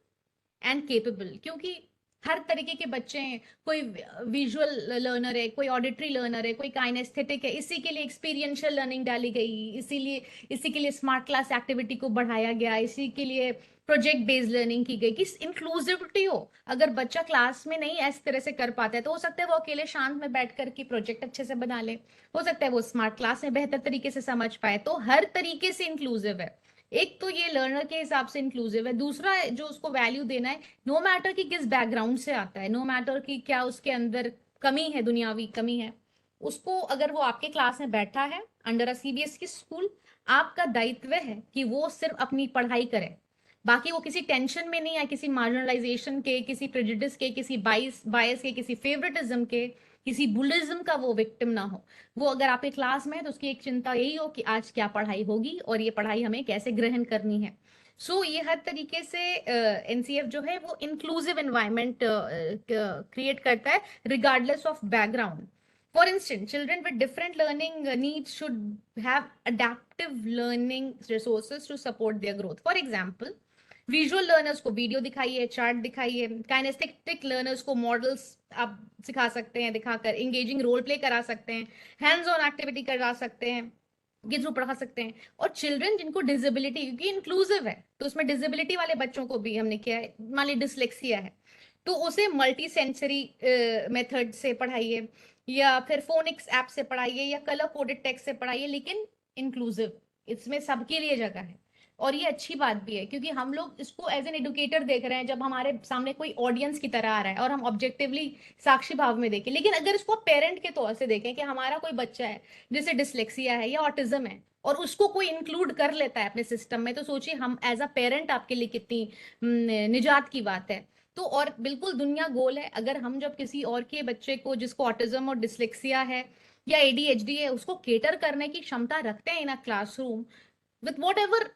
Speaker 1: and capable. क्योंकि हर तरीके के बच्चे हैं, कोई विजुअल लर्नर है, कोई ऑडिटरी लर्नर है, कोई काइनेस्थेटिक है, इसी के लिए एक्सपीरियंशियल लर्निंग डाली गई, इसी के लिए स्मार्ट क्लास एक्टिविटी को बढ़ाया गया, इसी के लिए प्रोजेक्ट बेस्ड लर्निंग की गई कि इंक्लूसिविटी हो। अगर बच्चा क्लास में नहीं इस तरह से कर पाता है तो हो सकता है वो अकेले शांत में बैठ करके प्रोजेक्ट अच्छे से बना ले, हो सकता है वो स्मार्ट क्लास में बेहतर तरीके से समझ पाए। तो हर तरीके से इंक्लूसिव है। एक तो ये लर्नर के हिसाब से इंक्लूसिव है, दूसरा जो उसको वैल्यू देना है, नो मैटर कि किस बैकग्राउंड से आता है, नो मैटर कि क्या उसके अंदर कमी है, दुनियावी कमी है, उसको अगर वो आपके क्लास में बैठा है अंडर अ सीबीएसई स्कूल, आपका दायित्व है कि वो सिर्फ अपनी पढ़ाई करे। बाकी वो किसी टेंशन में नहीं है, किसी मार्जिनलाइजेशन के, किसी प्रेजुडिस के, किसी बायस के, किसी फेवरेटिज्म के, किसी बुलिज्म का वो विक्टिम ना हो। वो अगर आपके क्लास में है तो उसकी एक चिंता यही हो कि आज क्या पढ़ाई होगी और ये पढ़ाई हमें कैसे ग्रहण करनी है। ये हर तरीके से एनसीएफ जो है वो इंक्लूसिव एनवायरनमेंट क्रिएट करता है regardless of background. For instance, children with different learning needs should have adaptive learning resources to support their growth. For example, visual learners को वीडियो दिखाइए, चार्ट दिखाइए, काइनेस्थेटिक लर्नर्स को models आप सिखा सकते हैं दिखाकर, इंगेजिंग रोल प्ले करा सकते हैं, हैंड्स ऑन एक्टिविटी करा सकते हैं, के थ्रू पढ़ा सकते हैं। और चिल्ड्रन जिनको डिसेबिलिटी, क्योंकि इंक्लूसिव है तो उसमें डिसेबिलिटी वाले बच्चों को भी हमने किया है, मान ली डिसलेक्सिया है तो उसे मल्टी सेंसरी मेथड से पढ़ाइए, या फिर फोनिक्स ऐप से पढ़ाइए, या कलर कोडेड टेक्स्ट से पढ़ाइए, लेकिन इंक्लूसिव, इसमें सबके लिए जगह है। और ये अच्छी बात भी है क्योंकि हम लोग इसको एज एन एडुकेटर देख रहे हैं, जब हमारे सामने कोई ऑडियंस की तरह आ रहा है और हम ऑब्जेक्टिवली साक्षी भाव में देखें। लेकिन अगर इसको पेरेंट के तौर से देखें कि हमारा कोई बच्चा है जिसे डिसलेक्सिया है या ऑटिज्म है और उसको कोई इंक्लूड कर लेता है अपने सिस्टम में, तो सोचिए हम एज अ पेरेंट आपके लिए कितनी निजात की बात है। तो और बिल्कुल दुनिया गोल है, अगर हम जब किसी और के बच्चे को जिसको ऑटिज्म और डिसलेक्सिया है या एडीएचडी है उसको केटर करने की क्षमता रखते हैं in a classroom with whatever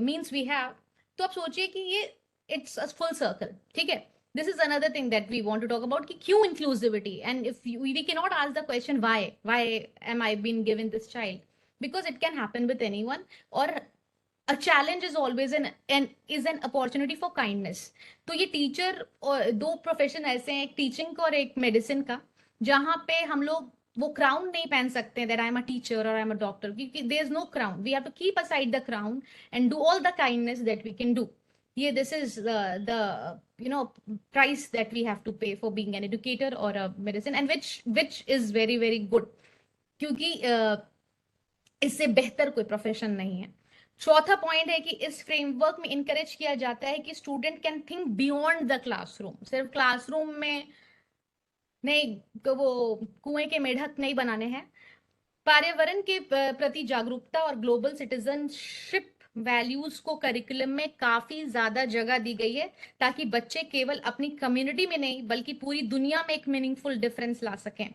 Speaker 1: means we have, तो आप सोचिए कि ये इट्स अ फुल सर्कल। ठीक है। This is another thing that we want to talk about कि क्यों inclusivity, and if we can not ask the question why am I been given this child, because it can happen with anyone. और a challenge is always an opportunity for kindness। तो ये teacher और दो profession ऐसे हैं, एक teaching का और एक मेडिसिन का, जहाँ पे हम लोग वो क्राउन नहीं पहन सकते that I am a teacher और आई एम अ डॉक्टर, क्योंकि there is no crown, we have to keep aside the crown and do all the kindness that we can do. ये this is the you know price that we have to pay for being an educator or a medicine, and which is very very good, क्योंकि इससे बेहतर कोई profession नहीं है. चौथा point है कि इस फ्रेमवर्क में इनकरेज किया जाता है कि student can think beyond the classroom. सिर्फ क्लासरूम में नहीं, तो वो कुएं के मेढक नहीं बनाने हैं. पर्यावरण के प्रति जागरूकता और ग्लोबल सिटीजनशिप वैल्यूज को करिकुलम में काफी ज्यादा जगह दी गई है, ताकि बच्चे केवल अपनी कम्युनिटी में नहीं बल्कि पूरी दुनिया में एक मीनिंगफुल डिफरेंस ला सकें.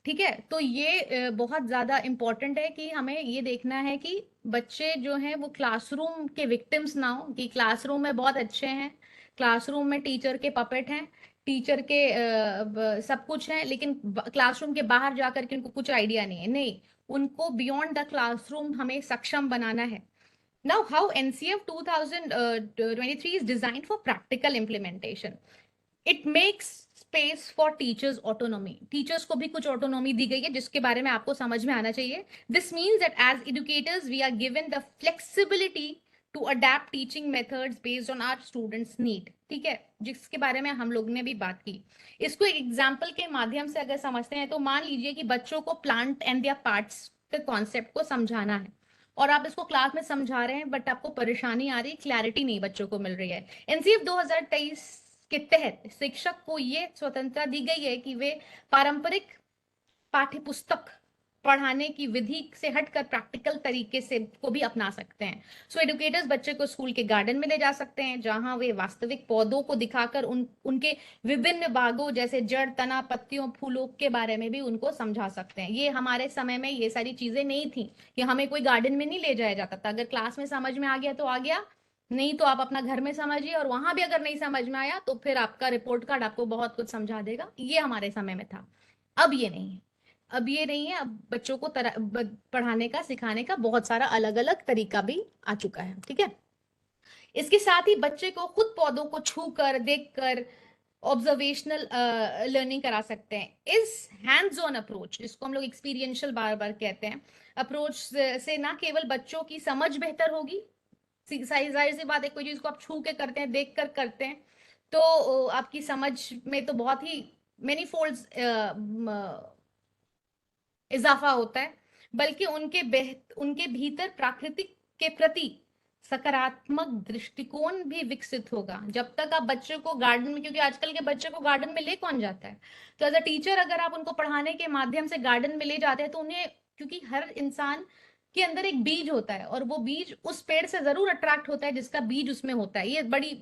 Speaker 1: ठीक है, तो ये बहुत ज्यादा इंपॉर्टेंट है कि हमें ये देखना है कि बच्चे जो हैं वो क्लासरूम के विक्टिम्स ना हो, कि क्लासरूम में बहुत अच्छे हैं, क्लासरूम में टीचर के पपेट हैं, टीचर के सब कुछ है, लेकिन क्लासरूम के बाहर जाकर के उनको कुछ आइडिया नहीं है. नहीं, उनको बियॉन्ड द क्लासरूम हमें सक्षम बनाना है. Now, how NCF 2023 is designed for practical implementation. It makes space for teachers autonomy. Teachers को भी कुछ autonomy दी गई है जिसके बारे में आपको समझ में आना चाहिए. This means that as educators we are given the flexibility to adapt teaching methods based on our students need. ठीक है, जिसके बारे में हम लोग ने भी बात की. इसको एक एग्जाम्पल के माध्यम से अगर समझते हैं तो मान लीजिए कि बच्चों को प्लांट एंड देयर पार्ट्स के कॉन्सेप्ट को समझाना है, और आप इसको क्लास में समझा रहे हैं बट आपको परेशानी आ रही, क्लैरिटी नहीं बच्चों को मिल रही है. एनसीएफ 2023 के तहत शिक्षक को ये स्वतंत्रता दी गई है कि वे पारंपरिक पाठ्य पुस्तक पढ़ाने की विधि से हटकर प्रैक्टिकल तरीके से को भी अपना सकते हैं. सो एडुकेटर्स बच्चे को स्कूल के गार्डन में ले जा सकते हैं, जहां वे वास्तविक पौधों को दिखाकर उनके विभिन्न भागों जैसे जड़, तना, पत्तियों, फूलों के बारे में भी उनको समझा सकते हैं. ये हमारे समय में ये सारी चीजें नहीं थी कि हमें कोई गार्डन में नहीं ले जाया जाता था. अगर क्लास में समझ में आ गया तो आ गया, नहीं तो आप अपना घर में समझिए, और वहां भी अगर नहीं समझ में आया तो फिर आपका रिपोर्ट कार्ड आपको बहुत कुछ समझा देगा. ये हमारे समय में था. अब ये नहीं है. अब ये नहीं है. अब बच्चों को पढ़ाने का, सिखाने का बहुत सारा अलग अलग तरीका भी आ चुका है. ठीक है, इसके साथ ही बच्चे को खुद पौधों को छू कर, देख कर ऑब्जर्वेशनल लर्निंग करा सकते हैं. इस हैंड्स ऑन अप्रोच, जिसको हम लोग एक्सपीरियंशियल बार बार कहते हैं, अप्रोच से ना केवल बच्चों की समझ बेहतर होगी, जाहिर सी बात है, कोई चीज को आप छू के करते हैं, देख कर करते हैं, तो आपकी समझ में तो बहुत ही मेनी फोल्ड्स इजाफा होता है, बल्कि उनके भीतर प्राकृतिक के प्रति सकारात्मक दृष्टिकोण भी विकसित होगा. जब तक आप बच्चों को गार्डन में, क्योंकि आजकल के बच्चे को गार्डन में ले कौन जाता है, तो एज अ टीचर अगर आप उनको पढ़ाने के माध्यम से गार्डन में ले जाते हैं तो उन्हें, क्योंकि हर इंसान के अंदर एक बीज होता है और वो बीज उस पेड़ से जरूर अट्रैक्ट होता है जिसका बीज उसमें होता है. ये बड़ी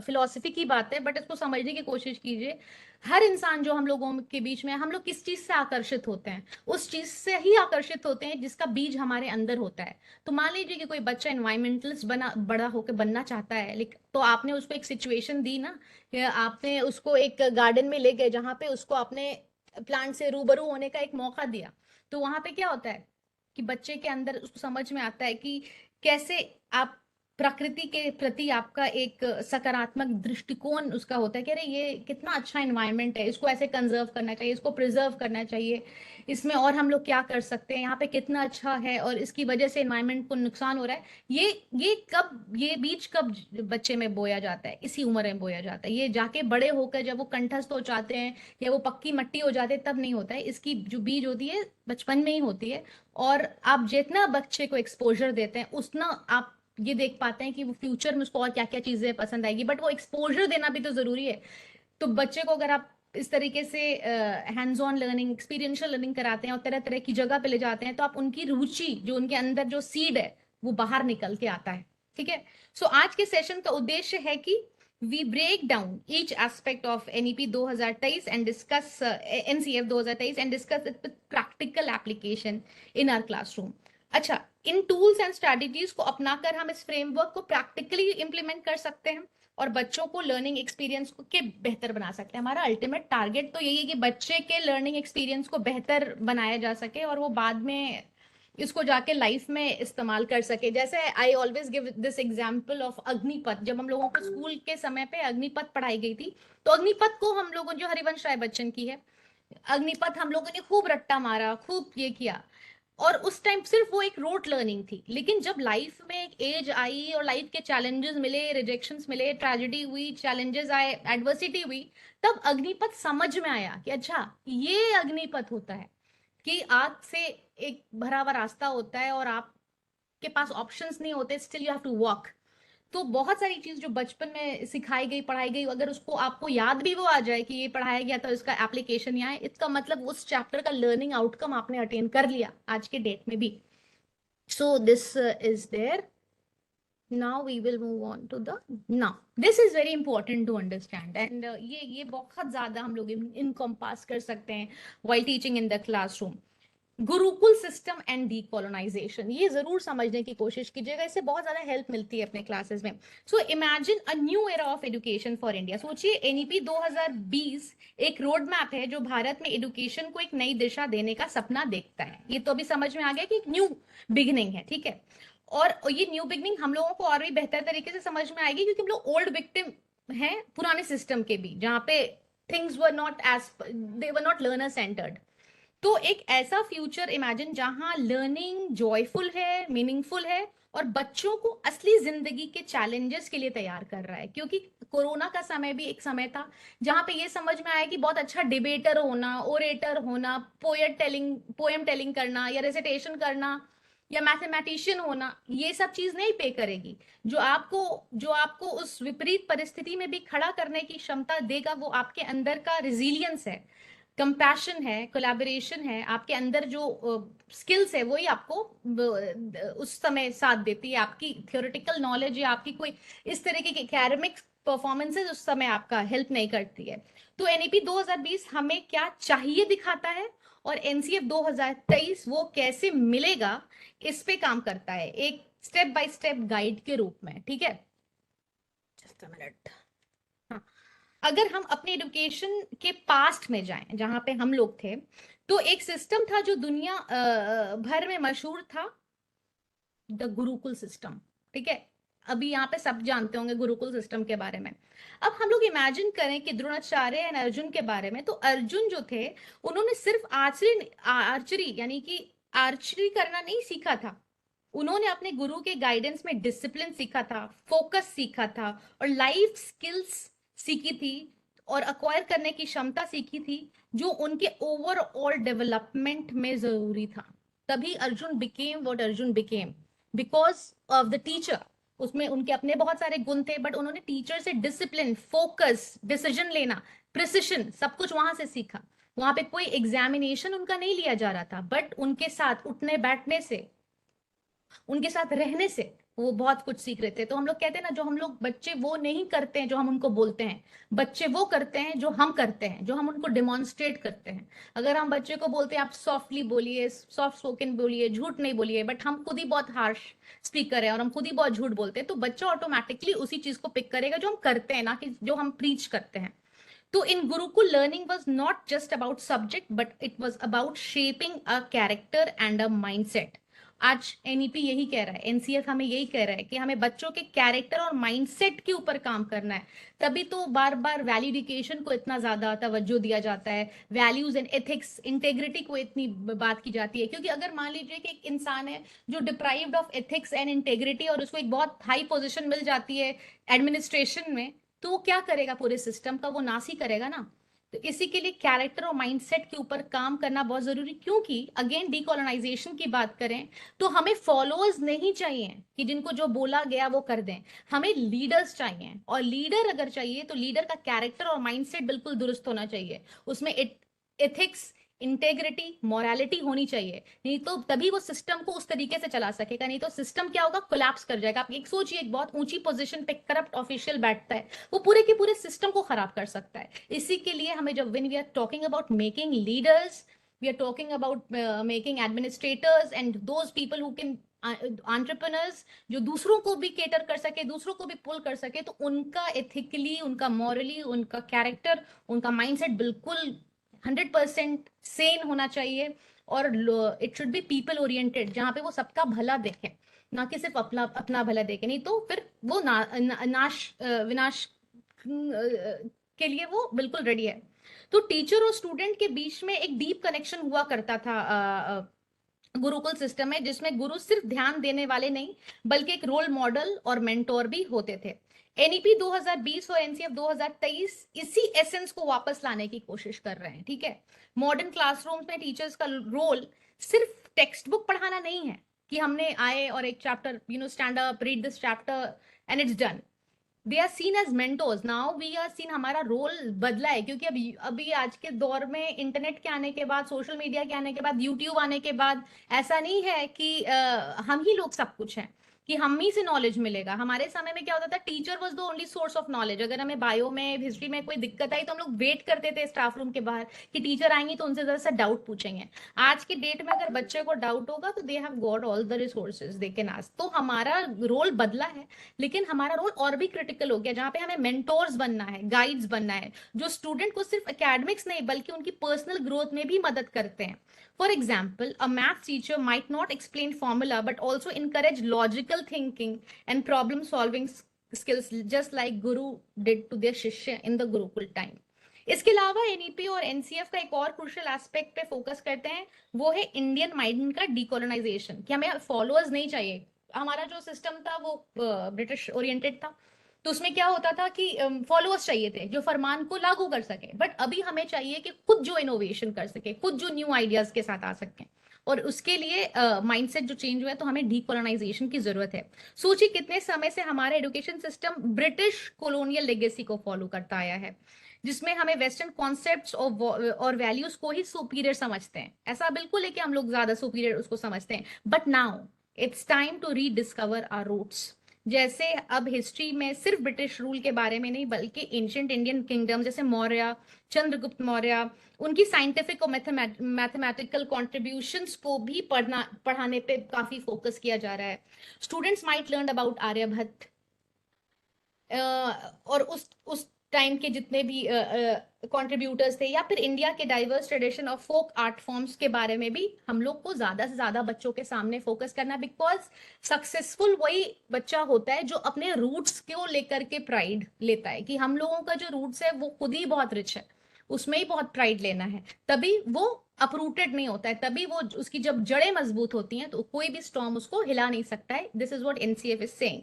Speaker 1: फिलोसफी की बात है, बट इसको समझने की कोशिश कीजिए. हर इंसान जो हम लोगों के बीच में, हम लोग किस चीज से आकर्षित होते हैं? उस चीज से ही आकर्षित होते हैं जिसका बीज हमारे अंदर होता है. तो मान लीजिए कि कोई बच्चा एनवायरमेंटलिस्ट बड़ा होकर बनना चाहता है, लेकिन तो आपने उसको एक सिचुएशन दी ना, कि आपने उसको एक गार्डन में ले गए जहां पे उसको आपने प्लांट से रूबरू होने का एक मौका दिया. तो वहां पे क्या होता है कि बच्चे के अंदर उसको समझ में आता है कि कैसे आप प्रकृति के प्रति आपका एक सकारात्मक दृष्टिकोण उसका होता है कि अरे ये कितना अच्छा एनवायरनमेंट है, इसको ऐसे कंजर्व करना चाहिए, इसको प्रिजर्व करना चाहिए, इसमें और हम लोग क्या कर सकते हैं, यहाँ पे कितना अच्छा है और इसकी वजह से एनवायरनमेंट को नुकसान हो रहा है. ये बीज कब बच्चे में बोया जाता है? इसी उम्र में बोया जाता है. ये जाके बड़े होकर जब वो कंठस्थ हो जाते हैं या वो पक्की मिट्टी हो जाते हैं तब नहीं होता है. इसकी जो बीज होती है बचपन में ही होती है, और आप जितना बच्चे को एक्सपोजर देते हैं उतना आप ये देख पाते हैं कि वो फ्यूचर में उसको और क्या क्या चीजें पसंद आएगी. बट वो एक्सपोजर देना भी तो जरूरी है. तो बच्चे को अगर आप इस तरीके से hands on learning, experiential learning कराते हैं और तरह तरह की जगह पे ले जाते हैं, तो आप उनकी रुचि, जो उनके अंदर जो सीड है, वो बाहर निकल के आता है. ठीक है, सो आज के सेशन का उद्देश्य है कि we break down each aspect of NEP 2023 and discuss NCF 2023 and discuss it with practical application in our classroom. अच्छा, इन टूल्स एंड स्ट्रेटजीज को अपनाकर हम इस फ्रेमवर्क को प्रैक्टिकली इंप्लीमेंट कर सकते हैं और बच्चों को लर्निंग एक्सपीरियंस के बेहतर बना सकते हैं. हमारा अल्टीमेट टारगेट तो यही है कि बच्चे के लर्निंग एक्सपीरियंस को बेहतर बनाया जा सके और वो बाद में इसको जाके लाइफ में इस्तेमाल कर सके. जैसे I always give this example of Agnipath. जब हम लोगों को स्कूल के समय पे अग्निपथ पढ़ाई गई थी, तो अग्निपथ को हम लोगों, जो हरिवंश राय बच्चन की है, अग्निपथ हम लोगों ने खूब रट्टा मारा, खूब ये किया, और उस टाइम सिर्फ वो एक रोट लर्निंग थी। लेकिन जब लाइफ में एक एज आई और लाइफ के चैलेंजेस मिले, रिजेक्शंस मिले, ट्रेजेडी हुई, चैलेंजेस आए, एडवर्सिटी हुई, तब अग्निपथ समझ में आया कि अच्छा ये अग्निपथ होता है, कि आग से एक भरा हुआ रास्ता होता है और आपके पास ऑप्शंस नहीं होते, still you have to walk. तो बहुत सारी चीज जो बचपन में सिखाई गई, पढ़ाई गई, अगर उसको आपको याद भी वो आ जाए कि ये पढ़ाया गया था, इसका एप्लीकेशन यहाँ है, इसका मतलब उस चैप्टर का लर्निंग आउटकम आपने अटेन कर लिया आज के डेट में भी। So this is there. now we will move on to the now this is very important to understand, and ये बहुत ज्यादा हम लोग इनकम्पास कर सकते हैं while teaching in the classroom। Gurukul system and decolonisation, ये जरूर समझने की कोशिश कीजिएगा, इससे बहुत ज्यादा हेल्प मिलती है अपने क्लासेस में। So imagine a new era of education for India. सोचिए एनईपी 2020 एक रोड मैप है जो भारत में एजुकेशन को एक नई दिशा देने का सपना देखता है। ये तो अभी समझ में आ गया कि एक न्यू बिगिनिंग है, ठीक है। और ये न्यू बिगिनिंग हम लोगों को और भी बेहतर तरीके से समझ में आएगी क्योंकि हम लोग ओल्ड विक्टिम हैं पुराने सिस्टम के भी, जहाँ पे things were not as they were not learner centered. तो एक ऐसा फ्यूचर इमेजिन जहां लर्निंग जॉयफुल है, मीनिंगफुल है, और बच्चों को असली जिंदगी के चैलेंजेस के लिए तैयार कर रहा है। क्योंकि कोरोना का समय भी एक समय था जहां पे ये समझ में आया कि बहुत अच्छा डिबेटर होना, ओरेटर होना, पोएम टेलिंग करना या रेसिटेशन करना या मैथमेटिशियन होना, ये सब चीज नहीं पे करेगी। जो आपको उस विपरीत परिस्थिति में भी खड़ा करने की क्षमता देगा वो आपके अंदर का रिजिलियंस है, कंपैशन है, कोलैबोरेशन है, आपके अंदर जो स्किल्स है वही आपको उस समय साथ देती है। आपकी थियोरेटिकल नॉलेज या आपकी कोई इस तरीके की एकेडमिक परफॉर्मेंसेस उस समय आपका हेल्प नहीं करती है। तो एनईपी 2020 हमें क्या चाहिए दिखाता है, और एनसीएफ 2023 वो कैसे मिलेगा इस पे काम करता है, एक स्टेप बाय स्टेप गाइड के रूप में, ठीक है। Just a minute. अगर हम अपने एजुकेशन के पास्ट में जाएं जहां पे हम लोग थे, तो एक सिस्टम था जो दुनिया भर में मशहूर था, द गुरुकुल सिस्टम, ठीक है। अभी यहाँ पे सब जानते होंगे गुरुकुल सिस्टम के बारे में। अब हम लोग इमेजिन करें कि द्रोणाचार्य एंड अर्जुन के बारे में, तो अर्जुन जो थे उन्होंने सिर्फ आर्चरी यानी कि आर्चरी करना नहीं सीखा था, उन्होंने अपने गुरु के गाइडेंस में डिसिप्लिन सीखा था, फोकस सीखा था, और लाइफ स्किल्स सीखी थी, और अक्वायर करने की क्षमता सीखी थी, जो उनके ओवरऑल डेवलपमेंट में जरूरी था। तभी Arjun became what Arjun became, because of the teacher. उसमें उनके अपने बहुत सारे गुण थे, बट उन्होंने टीचर से डिसिप्लिन, फोकस, डिसीजन लेना, प्रिसिशन, सब कुछ वहां से सीखा। वहां पे कोई एग्जामिनेशन उनका नहीं लिया जा रहा था, बट उनके साथ उठने बैठने से, उनके साथ रहने से वो बहुत कुछ सीख रहे थे। तो हम लोग कहते हैं ना, जो हम लोग बच्चे वो नहीं करते हैं जो हम उनको बोलते हैं, बच्चे वो करते हैं जो हम करते हैं, जो हम उनको डिमॉन्स्ट्रेट करते हैं। अगर हम बच्चे को बोलते हैं आप सॉफ्टली बोलिए, सॉफ्ट स्पोकन बोलिए, झूठ नहीं बोलिए, बट हम खुद ही बहुत हार्श स्पीकर है और हम खुद ही बहुत झूठ बोलते हैं, तो बच्चा ऑटोमेटिकली उसी चीज को पिक करेगा जो हम करते हैं, ना कि जो हम प्रीच करते हैं। तो in gurukul learning was not just about subject, but it was about shaping a character and a mindset. आज एनईपी यही कह रहा है, एनसीएफ हमें यही कह रहा है कि हमें बच्चों के कैरेक्टर और माइंडसेट के ऊपर काम करना है। तभी तो बार बार वैल्यूडिकेशन को इतना ज्यादा तवज्जो दिया जाता है, वैल्यूज एंड एथिक्स, इंटेग्रिटी को इतनी बात की जाती है। क्योंकि अगर मान लीजिए कि एक इंसान है जो deprived of ethics and integrity, और उसको एक बहुत हाई पोजीशन मिल जाती है एडमिनिस्ट्रेशन में, तो वो क्या करेगा, पूरे सिस्टम का वो नाश ही करेगा ना। तो इसी के लिए कैरेक्टर और माइंडसेट के ऊपर काम करना बहुत जरूरी। क्योंकि अगेन डीकोलोनाइजेशन की बात करें तो हमें फॉलोअर्स नहीं चाहिए कि जिनको जो बोला गया वो कर दें, हमें लीडर्स चाहिए। और लीडर अगर चाहिए तो लीडर का कैरेक्टर और माइंडसेट बिल्कुल दुरुस्त होना चाहिए, उसमें एथिक्स, इंटेग्रिटी, मोरालिटी होनी चाहिए। नहीं तो तभी वो सिस्टम को उस तरीके से चला सकेगा, नहीं तो सिस्टम क्या होगा, कोलैप्स कर जाएगा। आप एक सोचिए, एक बहुत ऊंची पोजीशन पे करप्ट ऑफिशियल बैठता है, वो पूरे के पूरे सिस्टम को खराब कर सकता है। इसी के लिए हमें जब when we are talking about making leaders, we are talking about making administrators and those people who can entrepreneurs, जो दूसरों को भी केटर कर सके, दूसरों को भी पुल कर सके, तो उनका एथिकली, उनका मॉरली, उनका कैरेक्टर, उनका माइंडसेट बिल्कुल 100% सेन होना चाहिए। और it should be people oriented, जहां पे वो सबका भला देखें, ना कि सिर्फ अपना अपना भला देखें। नहीं तो फिर वो विनाश के लिए वो बिल्कुल रेडी है। तो टीचर और स्टूडेंट के बीच में एक डीप कनेक्शन हुआ करता था गुरुकुल सिस्टम में, जिसमें गुरु सिर्फ ध्यान देने वाले नहीं बल्कि एक रोल मॉडल और मेंटोर भी होते थे। एनईपी 2020 और एनसीएफ 2023 इसी एसेंस को वापस लाने की कोशिश कर रहे हैं। ठीक है, मॉडर्न क्लासरूम्स में टीचर्स का रोल सिर्फ टेक्स्ट बुक पढ़ाना नहीं है कि हमने आए और एक chapter stand up, read this chapter and it's done. They are seen as mentors, now we are seen. हमारा रोल बदला है क्योंकि अभी अभी आज के दौर में इंटरनेट के आने के बाद, सोशल मीडिया के आने के बाद, यूट्यूब आने के बाद ऐसा नहीं है कि हम ही लोग सब कुछ हैं, कि हम ही से नॉलेज मिलेगा। हमारे समय में क्या होता था, teacher was the only source of knowledge. अगर हमें बायो में, हिस्ट्री में कोई दिक्कत आई तो हम लोग वेट करते थे स्टाफ रूम के बाहर कि टीचर आएंगी तो उनसे जरा सा डाउट पूछेंगे। आज की डेट में अगर बच्चे को डाउट होगा तो they have got all the resources they can ask. तो हमारा रोल बदला है, लेकिन हमारा रोल और भी क्रिटिकल हो गया, जहां पे हमें मेंटोर्स बनना है, गाइड्स बनना है, जो स्टूडेंट को सिर्फ एकेडमिक्स नहीं बल्कि उनकी पर्सनल ग्रोथ में भी मदद करते हैं। For example, a math teacher might not explain formula but also encourage logical thinking and problem solving skills, just like Guru did to their Shishya in the Gurukul time. इसके अलावा NEP और NCF का एक और crucial aspect पे focus करते हैं, वो है इंडियन माइंड का डीकोलोनाइजेशन, कि हमें फॉलोअर्स नहीं चाहिए। हमारा जो सिस्टम था वो ब्रिटिश ओरिएंटेड था, तो उसमें क्या होता था कि फॉलोअर्स चाहिए थे जो फरमान को लागू कर सके। बट अभी हमें चाहिए कि खुद जो इनोवेशन कर सके, खुद जो न्यू आइडियाज के साथ आ सके, और उसके लिए माइंडसेट जो चेंज हुआ है, तो हमें डीकोलोनाइजेशन की जरूरत है। सोचिए कितने समय से हमारा education system British colonial legacy को फॉलो करता आया है, जिसमें हमें वेस्टर्न कॉन्सेप्ट्स और वैल्यूज को ही सुपीरियर समझते हैं। ऐसा बिल्कुल है कि हम लोग ज्यादा सुपीरियर उसको समझते हैं, but now it's time to rediscover our roots. जैसे अब हिस्ट्री में सिर्फ ब्रिटिश रूल के बारे में नहीं बल्कि एंशिएंट इंडियन किंगडम जैसे मौर्य, चंद्रगुप्त मौर्य, उनकी साइंटिफिक और मैथमेटिकल कॉन्ट्रीब्यूशंस को भी पढ़ाने पे काफी फोकस किया जा रहा है। Students might learn about Aryabhata और उस टाइम के जितने भी कंट्रीब्यूटर्स थे, या फिर इंडिया के diverse tradition of folk art forms के बारे में भी हम लोग को ज्यादा से ज्यादा बच्चों के सामने फोकस करना, बिकॉज सक्सेसफुल वही बच्चा होता है जो अपने रूट्स को लेकर के प्राइड लेता है, कि हम लोगों का जो रूट्स है वो खुद ही बहुत रिच है, उसमें ही बहुत प्राइड लेना है, तभी वो अपरूटेड नहीं होता है, तभी वो उसकी जब जड़ें मजबूत होती हैं तो कोई भी स्टॉर्म उसको हिला नहीं सकता है। This is what NCF is saying.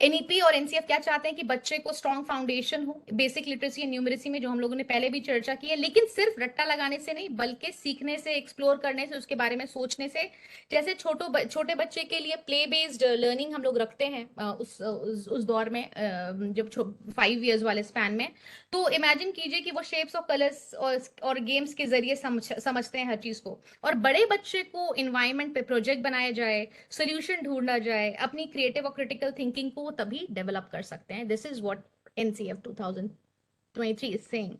Speaker 1: NEP और एनसीएफ क्या चाहते हैं कि बच्चे को स्ट्रॉन्ग फाउंडेशन हो बेसिक लिटरेसी एंड न्यूमरेसी में, जो हम लोगों ने पहले भी चर्चा की है, लेकिन सिर्फ रट्टा लगाने से नहीं बल्कि सीखने से, एक्सप्लोर करने से, उसके बारे में सोचने से। जैसे छोटे बच्चे के लिए प्ले बेस्ड लर्निंग हम लोग रखते हैं उस दौर में, जब 5 इयर्स वाले स्पैन में, तो इमेजिन कीजिए कि वो शेप्स और कलर्स और गेम्स के जरिए समझते हैं हर चीज को। और बड़े बच्चे को इन्वायरमेंट पे प्रोजेक्ट बनाया जाए, सोल्यूशन ढूंढा जाए, अपनी क्रिएटिव और क्रिटिकल थिंकिंग को तभी डेवलप कर सकते हैं। This is what NCF 2023 is saying.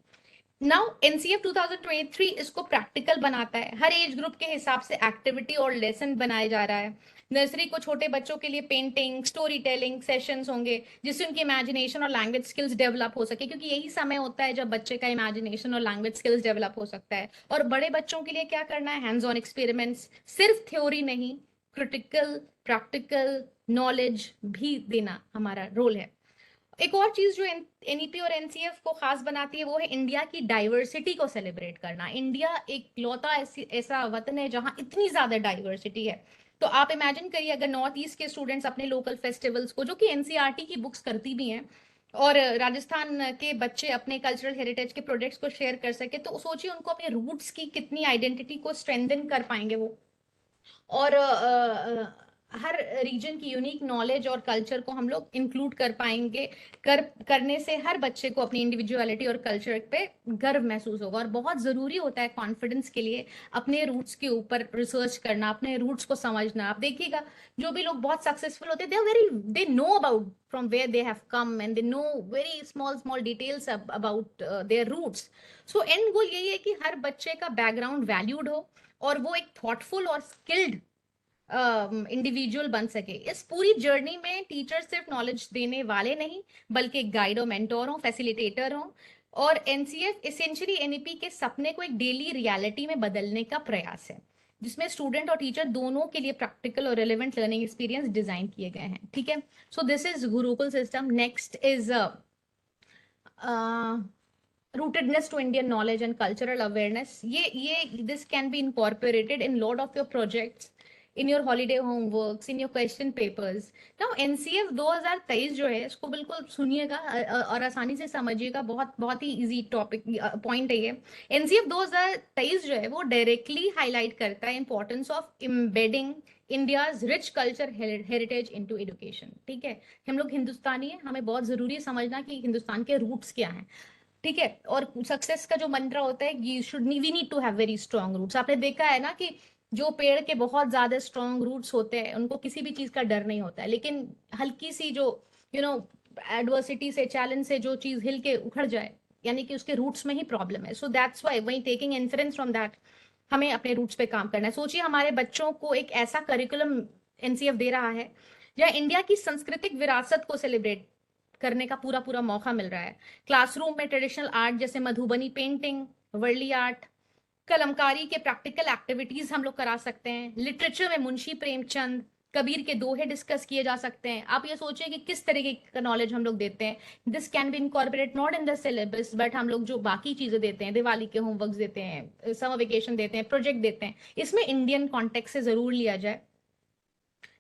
Speaker 1: Now NCF 2023 इसको प्रैक्टिकल बनाता है, हर एज ग्रुप के हिसाब से एक्टिविटी और लेसन बनाया जा रहा है। नर्सरी को छोटे बच्चों के लिए पेंटिंग, स्टोरी टेलिंग सेशंस होंगे, जिससे उनकी इमेजिनेशन और लैंग्वेज स्किल्स डेवलप हो सके, क्योंकि यही समय होता है जब बच्चे का इमेजिनेशन और लैंग्वेज स्किल्स डेवलप हो सकता है। और बड़े बच्चों के लिए क्या करना है, हैंड्स ऑन एक्सपेरिमेंट्स, सिर्फ थ्योरी नहीं, क्रिटिकल प्रैक्टिकल नॉलेज भी देना हमारा रोल है। एक और चीज जो एनईपी और एनसीएफ को खास बनाती है वो है इंडिया की डाइवर्सिटी को सेलिब्रेट करना। इंडिया एक लौता ऐसा वतन है जहां इतनी ज्यादा डाइवर्सिटी है। तो आप इमेजिन करिए अगर नॉर्थ ईस्ट के स्टूडेंट्स अपने लोकल फेस्टिवल्स को, जो कि एनसीईआरटी की बुक्स करती भी हैं, और राजस्थान के बच्चे अपने कल्चरल हेरिटेज के प्रोजेक्ट्स को शेयर कर सके, तो सोचिए उनको अपने रूट्स की कितनी आइडेंटिटी को स्ट्रेंथन कर पाएंगे वो। और हर रीजन की यूनिक नॉलेज और कल्चर को हम लोग इंक्लूड कर पाएंगे। करने से हर बच्चे को अपनी इंडिविजुअलिटी और कल्चर पे गर्व महसूस होगा। और बहुत जरूरी होता है कॉन्फिडेंस के लिए अपने रूट्स के ऊपर रिसर्च करना, अपने रूट्स को समझना। आप देखिएगा जो भी लोग बहुत सक्सेसफुल होते हैं, they know about from where they have come and they know very small details about their roots. So end goal यही है कि हर बच्चे का बैकग्राउंड वैल्यूड हो और वो एक थॉटफुल और स्किल्ड इंडिविजुअल बन सके। इस पूरी जर्नी में टीचर सिर्फ नॉलेज देने वाले नहीं बल्कि गाइड और मेंटोर हो, फैसिलिटेटर हो। और एनसीएफ एसेंशियली एनईपी के सपने को एक डेली रियलिटी में बदलने का प्रयास है, जिसमें स्टूडेंट और टीचर दोनों के लिए प्रैक्टिकल और रिलेवेंट लर्निंग एक्सपीरियंस डिजाइन किए गए हैं। ठीक है, सो this is Gurukul system. Next is rootedness to Indian knowledge and cultural awareness. ये this can be incorporated in lot of your projects, in your holiday homeworks, in your question papers. Now NCF 2023 जो है इसको बिल्कुल सुनिएगा और आसानी से समझिएगा, बहुत बहुत ही इजी टॉपिक पॉइंट है ये। NCF 2023 जो है वो डायरेक्टली हाईलाइट करता है importance of embedding India's rich culture heritage into education. ठीक है, हम लोग हिंदुस्तानी है, हमें बहुत जरूरी है समझना कि हिंदुस्तान के रूट्स क्या हैं। ठीक है, और सक्सेस का जो मंत्र होता है we need to have very strong roots. आपने देखा है ना कि जो पेड़ के बहुत ज्यादा स्ट्रॉन्ग रूट्स होते हैं उनको किसी भी चीज का डर नहीं होता है, लेकिन हल्की सी जो एडवर्सिटी से, चैलेंज से जो चीज हिल के उखड़ जाए, यानी कि उसके रूट्स में ही प्रॉब्लम है। सो दैट्स वाई वही टेकिंग इन्फ्लुएंस फ्रॉम दैट हमें अपने रूट्स पे काम करना है। सोचिए हमारे बच्चों को एक ऐसा करिकुलम एनसीएफ दे रहा है जहाँ इंडिया की सांस्कृतिक विरासत को सेलिब्रेट करने का पूरा पूरा मौका मिल रहा है। क्लासरूम में ट्रेडिशनल आर्ट जैसे मधुबनी पेंटिंग, वर्ली आर्ट, कलमकारी के प्रैक्टिकल एक्टिविटीज हम लोग करा सकते हैं। लिटरेचर में मुंशी प्रेमचंद, कबीर के दोहे डिस्कस किए जा सकते हैं। आप ये सोचिए कि किस तरीके का नॉलेज हम लोग देते हैं। This can be incorporate not in the syllabus, but हम लोग जो बाकी चीजें देते हैं, दिवाली के होमवर्क देते हैं, समर वेकेशन देते हैं, प्रोजेक्ट देते हैं, इसमें इंडियन कॉन्टेक्स्ट से जरूर लिया जाए,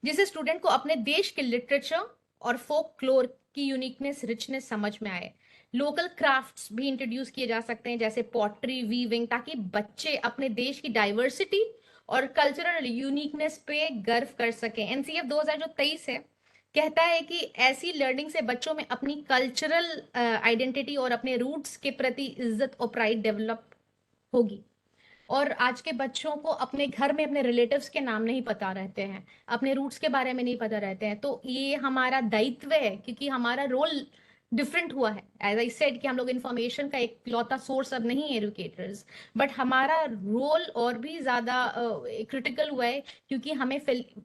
Speaker 1: जिससे स्टूडेंट को अपने देश के लिटरेचर और फोक क्लोर की यूनिकनेस, रिचनेस समझ में आए। लोकल क्राफ्ट्स भी इंट्रोड्यूस किए जा सकते हैं जैसे पॉटरी, वीविंग, ताकि बच्चे अपने देश की डाइवर्सिटी और कल्चरल यूनिकनेस पे गर्व कर सकें। एनसीएफ 2023 है कहता है कि ऐसी लर्निंग से बच्चों में अपनी कल्चरल आइडेंटिटी और अपने रूट्स के प्रति इज्जत और प्राइड डेवलप होगी। और आज के बच्चों को अपने घर में अपने रिलेटिव्स के नाम नहीं पता रहते हैं, अपने रूट्स के बारे में नहीं पता रहते हैं। तो ये हमारा दायित्व है, क्योंकि हमारा रोल डिफरेंट हुआ है। एज आई सेड कि हम लोग इन्फॉर्मेशन का एक लौता सोर्स अब नहीं है एजुकेटर्स, बट हमारा रोल और भी ज्यादा क्रिटिकल हुआ है, क्योंकि हमें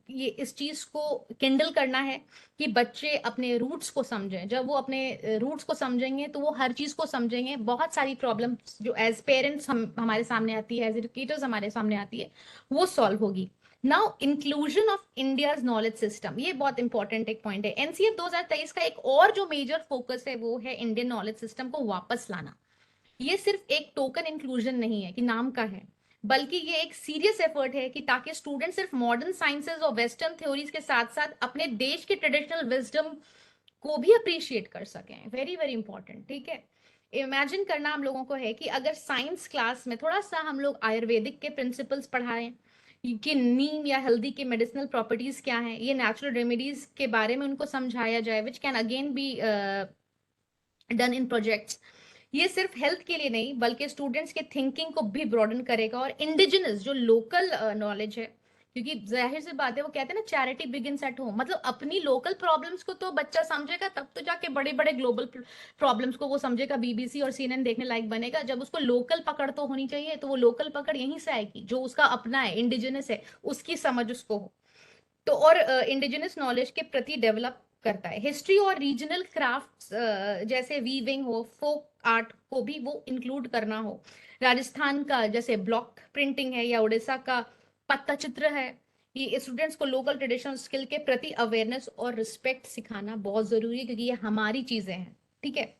Speaker 1: ये इस चीज को किंडल करना है कि बच्चे अपने रूट्स को समझें। जब वो अपने रूट्स को समझेंगे तो वो हर चीज को समझेंगे। बहुत सारी प्रॉब्लम्स जो एज पेरेंट्स हमारे सामने आती है, एज एजुकेटर्स हमारे सामने आती है, वो सॉल्व होगी। Now inclusion of India's knowledge system, ये बहुत इंपॉर्टेंट एक पॉइंट है। एनसीएफ 2023 का एक और जो मेजर फोकस है वो है इंडियन नॉलेज सिस्टम को वापस लाना। ये सिर्फ एक टोकन इंक्लूजन नहीं है कि नाम का है, बल्कि ये एक सीरियस एफर्ट है कि ताकि स्टूडेंट सिर्फ मॉडर्न साइंसेज और वेस्टर्न थ्योरीज के साथ साथ अपने देश के ट्रेडिशनल विजडम को भी अप्रिशिएट कर सकें। Very very important. ठीक है, इमेजिन करना हम लोगों को है कि अगर साइंस क्लास में थोड़ा सा हम लोग आयुर्वेदिक के प्रिंसिपल्स पढ़ाएं कि नीम या हल्दी के मेडिसिनल प्रॉपर्टीज क्या हैं, ये नेचुरल रेमेडीज के बारे में उनको समझाया जाए, which can again be done in projects. ये सिर्फ हेल्थ के लिए नहीं बल्कि स्टूडेंट्स के थिंकिंग को भी ब्रॉडन करेगा। और इंडिजिनस जो लोकल नॉलेज है, क्योंकि जाहिर सी बात है, वो कहते हैं ना चैरिटी बिगिंस एट होम, मतलब अपनी लोकल प्रॉब्लम्स को तो बच्चा समझेगा तब तो जाके बड़े बड़े ग्लोबल प्रॉब्लम्स को वो समझेगा, बीबीसी और सीएनएन देखने लायक बनेगा। जब उसको लोकल पकड़ तो होनी चाहिए, तो वो लोकल पकड़ यहीं से आएगी जो उसका अपना है, इंडिजिनस है, उसकी समझ उसको हो। तो और इंडिजिनस नॉलेज के प्रति डेवलप करता है। हिस्ट्री और रीजनल क्राफ्ट्स जैसे वीविंग हो, फोक आर्ट को भी वो इंक्लूड करना हो। राजस्थान का जैसे ब्लॉक प्रिंटिंग है या उड़ीसा का पत्ता चित्र है, ये स्टूडेंट्स को लोकल ट्रेडिशनल स्किल के प्रति अवेयरनेस और रिस्पेक्ट सिखाना बहुत जरूरी है, क्योंकि ये हमारी चीजें हैं। ठीक है,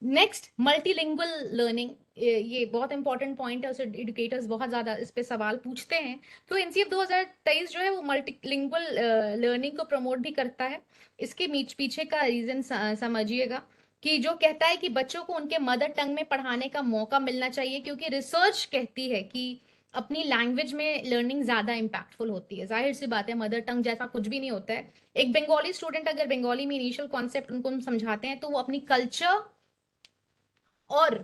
Speaker 1: नेक्स्ट मल्टीलिंगुअल लर्निंग, ये बहुत इंपॉर्टेंट पॉइंट है, उसे एडुकेटर्स बहुत ज्यादा इस पे सवाल पूछते हैं। तो एनसीएफ 2023 जो है वो मल्टीलिंगुअल लर्निंग को प्रमोट भी करता है। इसके पीछे का रीजन समझिएगा, कि जो कहता है कि बच्चों को उनके मदर टंग में पढ़ाने का मौका मिलना चाहिए, क्योंकि रिसर्च कहती है कि अपनी लैंग्वेज में लर्निंग ज्यादा इंपैक्टफुल होती है। जाहिर सी बात है, मदर टंग जैसा कुछ भी नहीं होता है। एक बंगाली स्टूडेंट अगर बंगाली में इनिशियल कॉन्सेप्ट उनको समझाते हैं, तो वो अपनी कल्चर और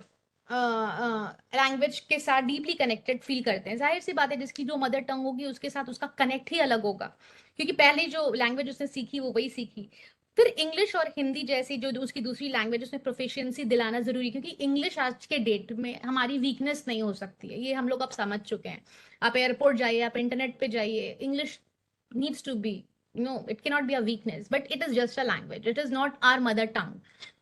Speaker 1: लैंग्वेज के साथ डीपली कनेक्टेड फील करते हैं। जाहिर सी बात है, जिसकी जो मदर टंग होगी उसके साथ उसका कनेक्ट ही अलग होगा, क्योंकि पहले जो लैंग्वेज उसने सीखी वो वही सीखी। फिर इंग्लिश और हिंदी जैसी जो उसकी दूसरी लैंग्वेज, उसमें प्रोफिशिएंसी दिलाना जरूरी, क्योंकि इंग्लिश आज के डेट में हमारी वीकनेस नहीं हो सकती है, ये हम लोग अब समझ चुके हैं। आप एयरपोर्ट जाइए, आप इंटरनेट पे जाइए, English needs to be, no, it cannot be a weakness, but it is just a language, it is not our mother tongue।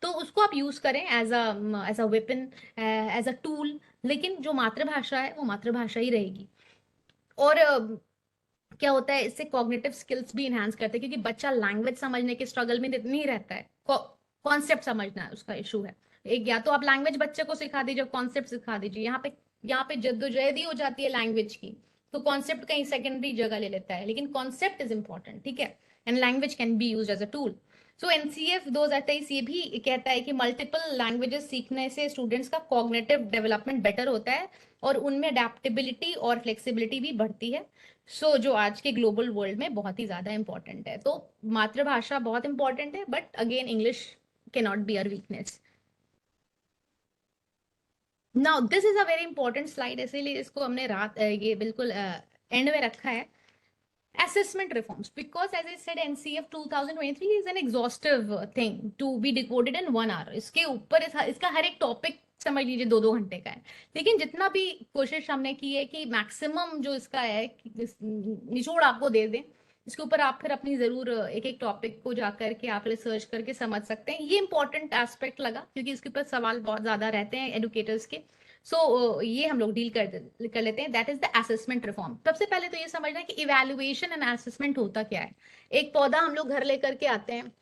Speaker 1: तो उसको आप यूज करें as a weapon, as a tool, लेकिन जो मातृभाषा है वो मातृभाषा ही रहेगी। और क्या होता है, इससे कॉग्निटिव स्किल्स भी इनहेंस करते हैं, क्योंकि बच्चा लैंग्वेज समझने के स्ट्रगल में नहीं रहता है। कॉन्सेप्ट समझना उसका इशू है। एक या तो आप लैंग्वेज बच्चे को सिखा दीजिए, कॉन्सेप्ट सिखा दीजिए। यहाँ पे जद्दोजहद ही हो जाती है लैंग्वेज की, तो कॉन्सेप्ट कहीं सेकेंडरी जगह ले लेता है, लेकिन कॉन्सेप्ट इज इंपॉर्टेंट, ठीक है। And language can be use as a tool. So NCF 2023 ये भी कहता है कि मल्टीपल लैंग्वेजेस सीखने से स्टूडेंट्स का कॉग्निटिव डेवलपमेंट बेटर होता है और उनमें अडेप्टेबिलिटी और फ्लेक्सिबिलिटी भी बढ़ती है। जो आज के ग्लोबल वर्ल्ड में बहुत ही ज्यादा इंपॉर्टेंट है। तो मातृभाषा बहुत इंपॉर्टेंट है, but again English can not be our weakness. Now this is a very important slide, इसीलिए इसको हमने ये बिल्कुल एंड में रखा है। Assessment reforms, because as I said, NCF 2023 is an exhaustive thing to be decoded in 1 hour. इसके ऊपर इसका हर एक टॉपिक समझ लीजिए 2-2 घंटे का है। लेकिन जितना भी कोशिश हमने की है कि मैक्सिमम जो इसका है निचोड़ आपको दे दें, इसके ऊपर आप फिर अपनी जरूर एक एक टॉपिक को जाकर के आप रिसर्च करके समझ सकते हैं। ये इंपॉर्टेंट एस्पेक्ट लगा क्योंकि इसके ऊपर सवाल बहुत ज्यादा रहते हैं एडुकेटर्स के। ये हम लोग डील कर लेते हैं। That is the assessment reform. सबसे पहले तो ये समझना है कि इवैल्यूएशन एंड असेसमेंट होता क्या है। एक पौधा हम लोग घर लेकर के आते हैं,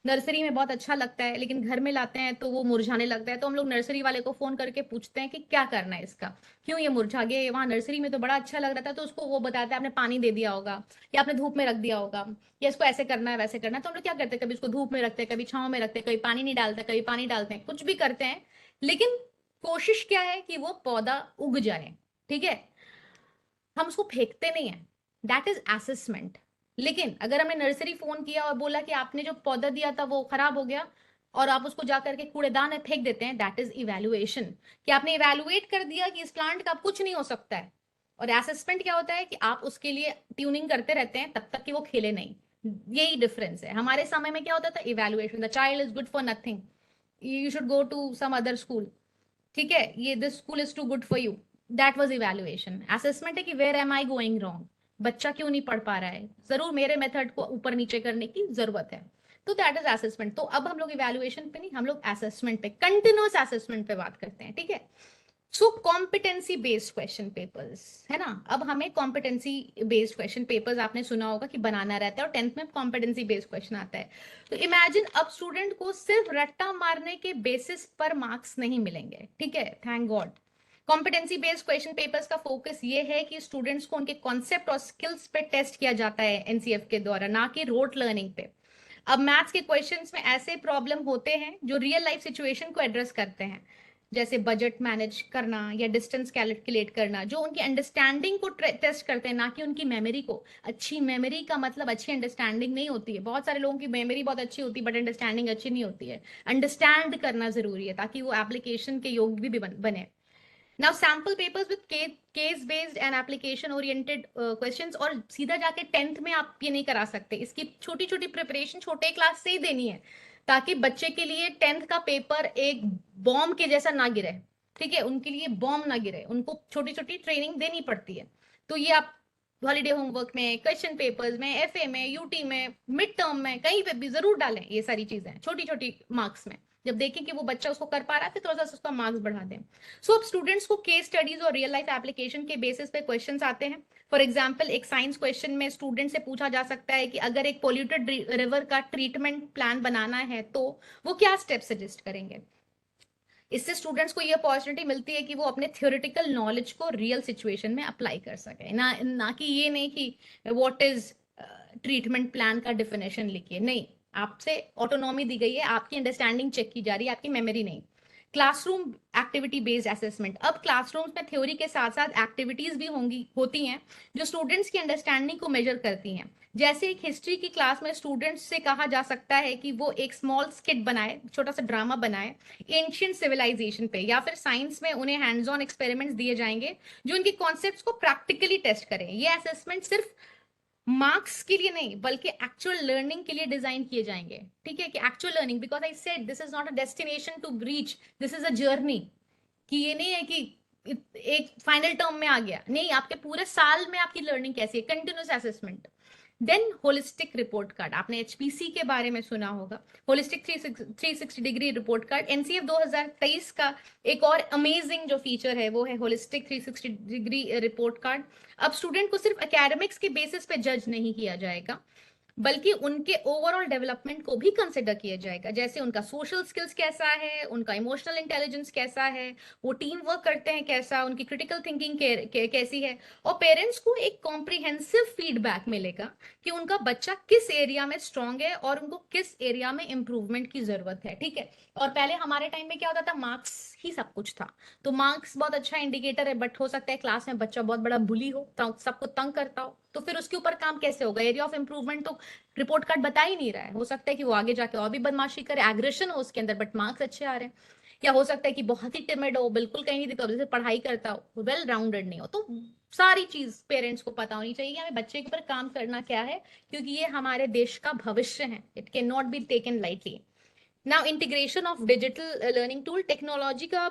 Speaker 1: नर्सरी में बहुत अच्छा लगता है, लेकिन घर में लाते हैं तो वो मुरझाने लगता है, तो हम लोग नर्सरी वाले को फोन करके पूछते हैं कि क्या करना है इसका, क्यों ये मुरझा गया, वहां नर्सरी में तो बड़ा अच्छा लग रहा था। तो उसको वो बताता है आपने पानी दे दिया होगा, या आपने धूप में रख दिया होगा, या इसको ऐसे करना है वैसे करना है। तो हम लोग क्या करते हैं, कभी इसको धूप में रखते हैं, कभी छांव में रखते हैं, कभी पानी नहीं डालते, कभी पानी डालते हैं, कुछ भी करते हैं, लेकिन कोशिश क्या है कि वो पौधा उग जाए, ठीक है। हम उसको फेंकते नहीं है, दैट इज असेसमेंट। लेकिन अगर हमने नर्सरी फोन किया और बोला कि आपने जो पौधा दिया था वो खराब हो गया, और आप उसको जाकर के कूड़ेदान में फेंक देते हैं, दैट इज इवैल्यूएशन। कि आपने इवैल्यूएट कर दिया कि इस प्लांट का कुछ नहीं हो सकता है। और असेसमेंट क्या होता है कि आप उसके लिए ट्यूनिंग करते रहते हैं तब तक कि वो खेले नहीं। यही डिफरेंस है। हमारे समय में क्या होता था, evaluation, the child is good for nothing, you should go to some other school, ठीक है, ये this school is too good for you. That was evaluation. Assessment है कि where am I going wrong, बच्चा क्यों नहीं पढ़ पा रहा है, जरूर मेरे मेथड को ऊपर नीचे करने की जरूरत है। तो दैट इज असेसमेंट। तो अब हम लोग इवैल्यूएशन पे नहीं, हम लोग असेसमेंट पे, कंटिन्यूअस असेसमेंट पे बात करते हैं, ठीक है। सो कॉम्पिटेंसी बेस्ड क्वेश्चन पेपर्स है ना। अब हमें कॉम्पिटेंसी बेस्ड क्वेश्चन पेपर्स आपने सुना होगा कि बनाना रहता है, और 10th में कॉम्पिटेंसी बेस्ड क्वेश्चन आता है। तो इमेजिन अब स्टूडेंट को सिर्फ रट्टा मारने के बेसिस पर मार्क्स नहीं मिलेंगे, ठीक है, thank God. Competency based question papers का फोकस ये है कि स्टूडेंट्स को उनके कॉन्सेप्ट और स्किल्स पे टेस्ट किया जाता है एनसीएफ के द्वारा, ना कि रोट लर्निंग पे। अब मैथ्स के क्वेश्चंस में ऐसे प्रॉब्लम होते हैं जो रियल लाइफ सिचुएशन को एड्रेस करते हैं, जैसे बजट मैनेज करना या डिस्टेंस कैलकुलेट करना, जो उनकी अंडरस्टैंडिंग को टेस्ट करते हैं, ना कि उनकी मेमोरी को। अच्छी मेमोरी का मतलब अच्छी अंडरस्टैंडिंग नहीं होती है। बहुत सारे लोगों की मेमोरी बहुत अच्छी होती है बट अंडरस्टैंडिंग अच्छी नहीं होती है। अंडरस्टैंड करना जरूरी है ताकि वो एप्लीकेशन के योग्य भी बने। Now sample papers with case based and application oriented questions. और सीधा जाके 10th में आप ये नहीं करा सकते, इसकी छोटी छोटी प्रिपरेशन छोटे क्लास से ही देनी है, ताकि बच्चे के लिए 10th का पेपर एक बॉम्ब के जैसा ना गिरे, ठीक है, उनके लिए बॉम्ब ना गिरे, उनको छोटी छोटी ट्रेनिंग देनी पड़ती है। तो ये आप हॉलीडे होमवर्क में, क्वेश्चन पेपर्स में, एफए में, यूटी में, मिड टर्म में, कहीं पे भी जरूर डालें ये सारी चीजें छोटी छोटी मार्क्स में। जब देखें कि वो बच्चा उसको कर पा रहा है, फिर थोड़ा सा उसका मार्क्स बढ़ा दें। सो अब स्टूडेंट्स को केस स्टडीज और रियल लाइफ एप्लीकेशन के बेसिस पे क्वेश्चंस आते हैं। फॉर एग्जांपल एक साइंस क्वेश्चन में स्टूडेंट से पूछा जा सकता है कि अगर एक पोल्यूटेड रिवर का ट्रीटमेंट प्लान बनाना है तो वो क्या स्टेप सजेस्ट करेंगे। इससे स्टूडेंट्स को ये अपॉर्चुनिटी मिलती है कि वो अपने थियोरिटिकल नॉलेज को रियल सिचुएशन में अप्लाई कर सके, ना कि ये नहीं कि व्हाट इज ट्रीटमेंट प्लान का डिफिनेशन लिखिए, नहीं, आपसे ऑटोनॉमी दी गई है, आपकी अंडरस्टैंडिंग चेक की जा रही है, आपकी मेमोरी नहीं। Classroom activity based assessment. अब क्लासरूम्स में थ्योरी के साथ साथ एक्टिविटीज भी होती हैं जो स्टूडेंट्स की अंडरस्टैंडिंग को मेजर करती हैं। जैसे एक हिस्ट्री की क्लास में स्टूडेंट्स से कहा जा सकता है कि वो एक स्मॉल स्किट बनाए, छोटा सा ड्रामा बनाए एंशियंट सिविलाइजेशन पे, या फिर साइंस में उन्हें हैंड्स ऑन एक्सपेरिमेंट्स दिए जाएंगे जो उनके कॉन्सेप्ट्स को प्रैक्टिकली टेस्ट करें। ये असेसमेंट सिर्फ मार्क्स के लिए नहीं बल्कि एक्चुअल लर्निंग के लिए डिजाइन किए जाएंगे, ठीक है, कि actual learning, because I said this is not a destination to reach, this is a journey. कि ये नहीं है कि एक फाइनल टर्म में आ गया, नहीं, आपके पूरे साल में आपकी लर्निंग कैसी है, continuous assessment. Then holistic report card, आपने एचपीसी के बारे में सुना होगा, holistic 360 degree report card. NCF 2023 का एक और अमेजिंग जो फीचर है वो है होलिस्टिक 360 डिग्री रिपोर्ट कार्ड। अब स्टूडेंट को सिर्फ एकेडमिक्स के बेसिस पे जज नहीं किया जाएगा बल्कि उनके ओवरऑल डेवलपमेंट को भी कंसिडर किया जाएगा, जैसे उनका सोशल स्किल्स कैसा है, उनका इमोशनल इंटेलिजेंस कैसा है, वो टीम वर्क करते हैं कैसा, उनकी क्रिटिकल थिंकिंग कैसी है। और पेरेंट्स को एक कॉम्प्रिहेंसिव फीडबैक मिलेगा कि उनका बच्चा किस एरिया में स्ट्रांग है और उनको किस एरिया में इंप्रूवमेंट की जरूरत है, ठीक है। और पहले हमारे टाइम में क्या होता था, मार्क्स ही सब कुछ था। तो मार्क्स बहुत अच्छा इंडिकेटर है, बट हो सकता है क्लास में बच्चा बहुत बड़ा बुली हो, सबको तंग करता हो, तो फिर उसके ऊपर काम कैसे होगा? एरिया ऑफ इंप्रूवमेंट तो रिपोर्ट कार्ड बता ही नहीं रहा है। हो सकता है कि वो आगे जाके और भी बदमाशी करे, एग्रेशन हो उसके अंदर, बट मार्क्स अच्छे आ रहे हैं। या हो सकता है कि बहुत ही टिमिड हो, बिल्कुल कहीं नहीं दिखता, जैसे पढ़ाई करता हो, वेल राउंडेड नहीं हो। तो सारी चीज पेरेंट्स को पता होनी चाहिए कि हमें बच्चे के ऊपर काम करना क्या है, क्योंकि ये हमारे देश का भविष्य है। It can not be taken lightly. Now integration of digital learning tool, technology का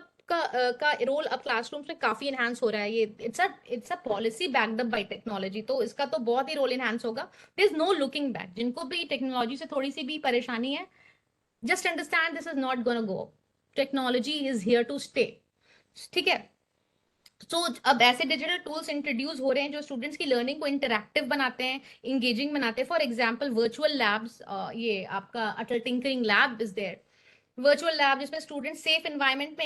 Speaker 1: रोल अब क्लासरूम्स में काफी इनहांस हो रहा है। ये it's a policy backed up by technology, तो इसका तो बहुत ही रोल इनहांस होगा। There is no looking back. जिनको भी टेक्नोलॉजी से थोड़ी सी भी परेशानी है, just understand this is not gonna go. Technology is here to stay, ठीक है। तो अब ऐसे डिजिटल टूल्स इंट्रोड्यूस हो रहे हैं जो स्टूडेंट्स की लर्निंग को इंटरैक्टिव बनाते हैं, इंगेजिंग बनाते हैं। फॉर एग्जाम्पल वर्चुअल लैब्स, ये आपका Atal tinkering lab is there. Virtual lab जिसमें स्टूडेंट सेफ एनवायरनमेंट में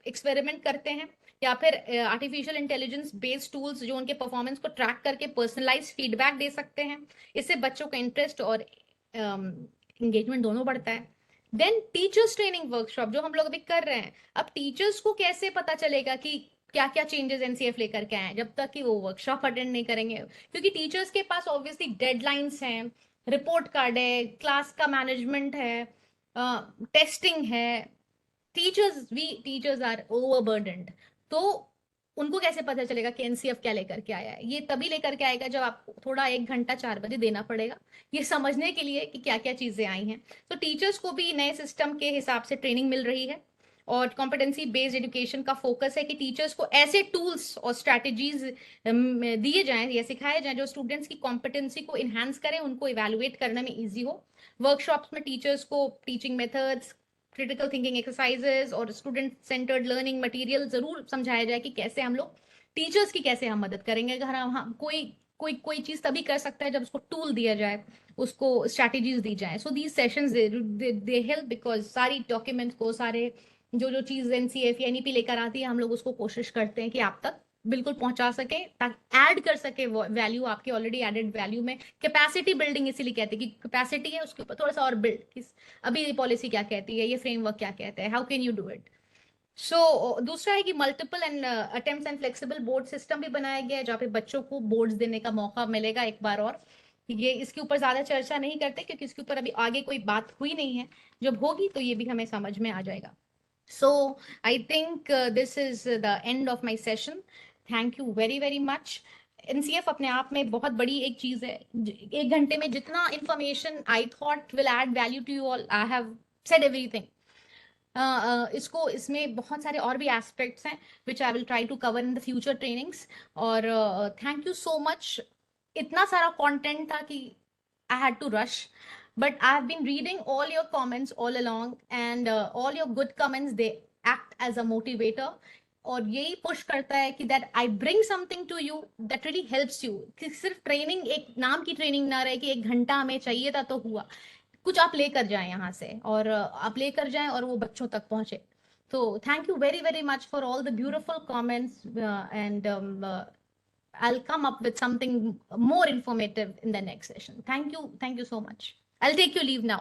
Speaker 1: एक्सपेरिमेंट करते हैं, या फिर आर्टिफिशियल इंटेलिजेंस बेस्ड टूल्स जो उनके परफॉर्मेंस को ट्रैक करके पर्सनलाइज फीडबैक दे सकते हैं। इससे बच्चों का इंटरेस्ट और एंगेजमेंट दोनों बढ़ता है। देन टीचर्स ट्रेनिंग वर्कशॉप जो हम लोग अभी कर रहे हैं। अब टीचर्स को कैसे पता चलेगा कि क्या क्या चेंजेस एनसीएफ लेकर के आए, जब तक कि वो वर्कशॉप अटेंड नहीं करेंगे? क्योंकि टीचर्स के पास ऑब्वियसली डेडलाइंस हैं, रिपोर्ट कार्ड है, क्लास का मैनेजमेंट है, टेस्टिंग है। Teachers are overburdened. तो उनको कैसे पता चलेगा कि एनसीएफ क्या लेकर के आया है? ये तभी लेकर के आएगा जब आपको थोड़ा 1 घंटा 4 बजे देना पड़ेगा, ये समझने के लिए कि क्या क्या चीजें आई हैं। तो टीचर्स को भी नए सिस्टम के हिसाब से ट्रेनिंग मिल रही है। और कॉम्पिटेंसी बेस्ड एजुकेशन का फोकस है कि टीचर्स को ऐसे टूल्स और स्ट्रैटेजीज दिए जाएं या सिखाए जाएं जो स्टूडेंट्स की कॉम्पिटेंसी को इन्हांस करें, उनको इवेलुएट करने में ईजी हो। वर्कशॉप्स में टीचर्स को teaching methods, critical thinking exercises और स्टूडेंट सेंटर्ड लर्निंग मटेरियल जरूर समझाया जाए कि कैसे हम लोग टीचर्स की कैसे हम मदद करेंगे। अगर हम कोई कोई कोई चीज तभी कर सकता है जब उसको टूल दिया जाए, उसको स्ट्रैटेजीज दी जाए। So these sessions they help, because सारी डॉक्यूमेंट्स को, सारे जो जो चीज एनसीएफ या एनईपी लेकर आती है, हम लोग उसको कोशिश करते हैं कि आप तक बिल्कुल पहुंचा सके, ताकि ऐड कर सके वैल्यू आपकी ऑलरेडी एडेड वैल्यू में। कैपेसिटी बिल्डिंग इसीलिए कहते हैं कि कैपेसिटी है, उसके ऊपर थोड़ा सा और बिल्ड, अभी ये पॉलिसी क्या कहती है, ये फ्रेमवर्क क्या कहता है, how can you do it. So दूसरा है कि multiple and attempts and flexible board system भी बनाया गया है, जहाँ पे बच्चों को बोर्ड्स देने का मौका मिलेगा एक बार और। ये इसके ऊपर ज्यादा चर्चा नहीं करते क्योंकि इसके ऊपर अभी आगे कोई बात हुई नहीं है। जब होगी तो ये भी हमें समझ में आ जाएगा। So I think this is the end of my session. Thank you very very much. NCF अपने आप में बहुत बड़ी एक चीज है। 1 घंटे में जितना information I thought will add value to you all, I have said everything. इसको इसमें बहुत सारे और भी एस्पेक्ट्स हैं which I will try to cover in the future trainings. और थैंक यू सो मच। इतना सारा कंटेंट था कि I had to rush, but I've been reading all your comments all along, and all your good comments, they act as a motivator, और यही push करता है कि that I bring something to you that really helps you. कि सिर्फ training एक नाम की ट्रेनिंग ना रहे कि 1 घंटा हमें चाहिए था तो हुआ। कुछ आप लेकर जाएं यहाँ से, और आप लेकर जाएं और वो बच्चों तक पहुंचे। तो thank you very very much for all the beautiful comments, and I'll come up with something more informative in the next session. Thank you so much. I'll take your leave now.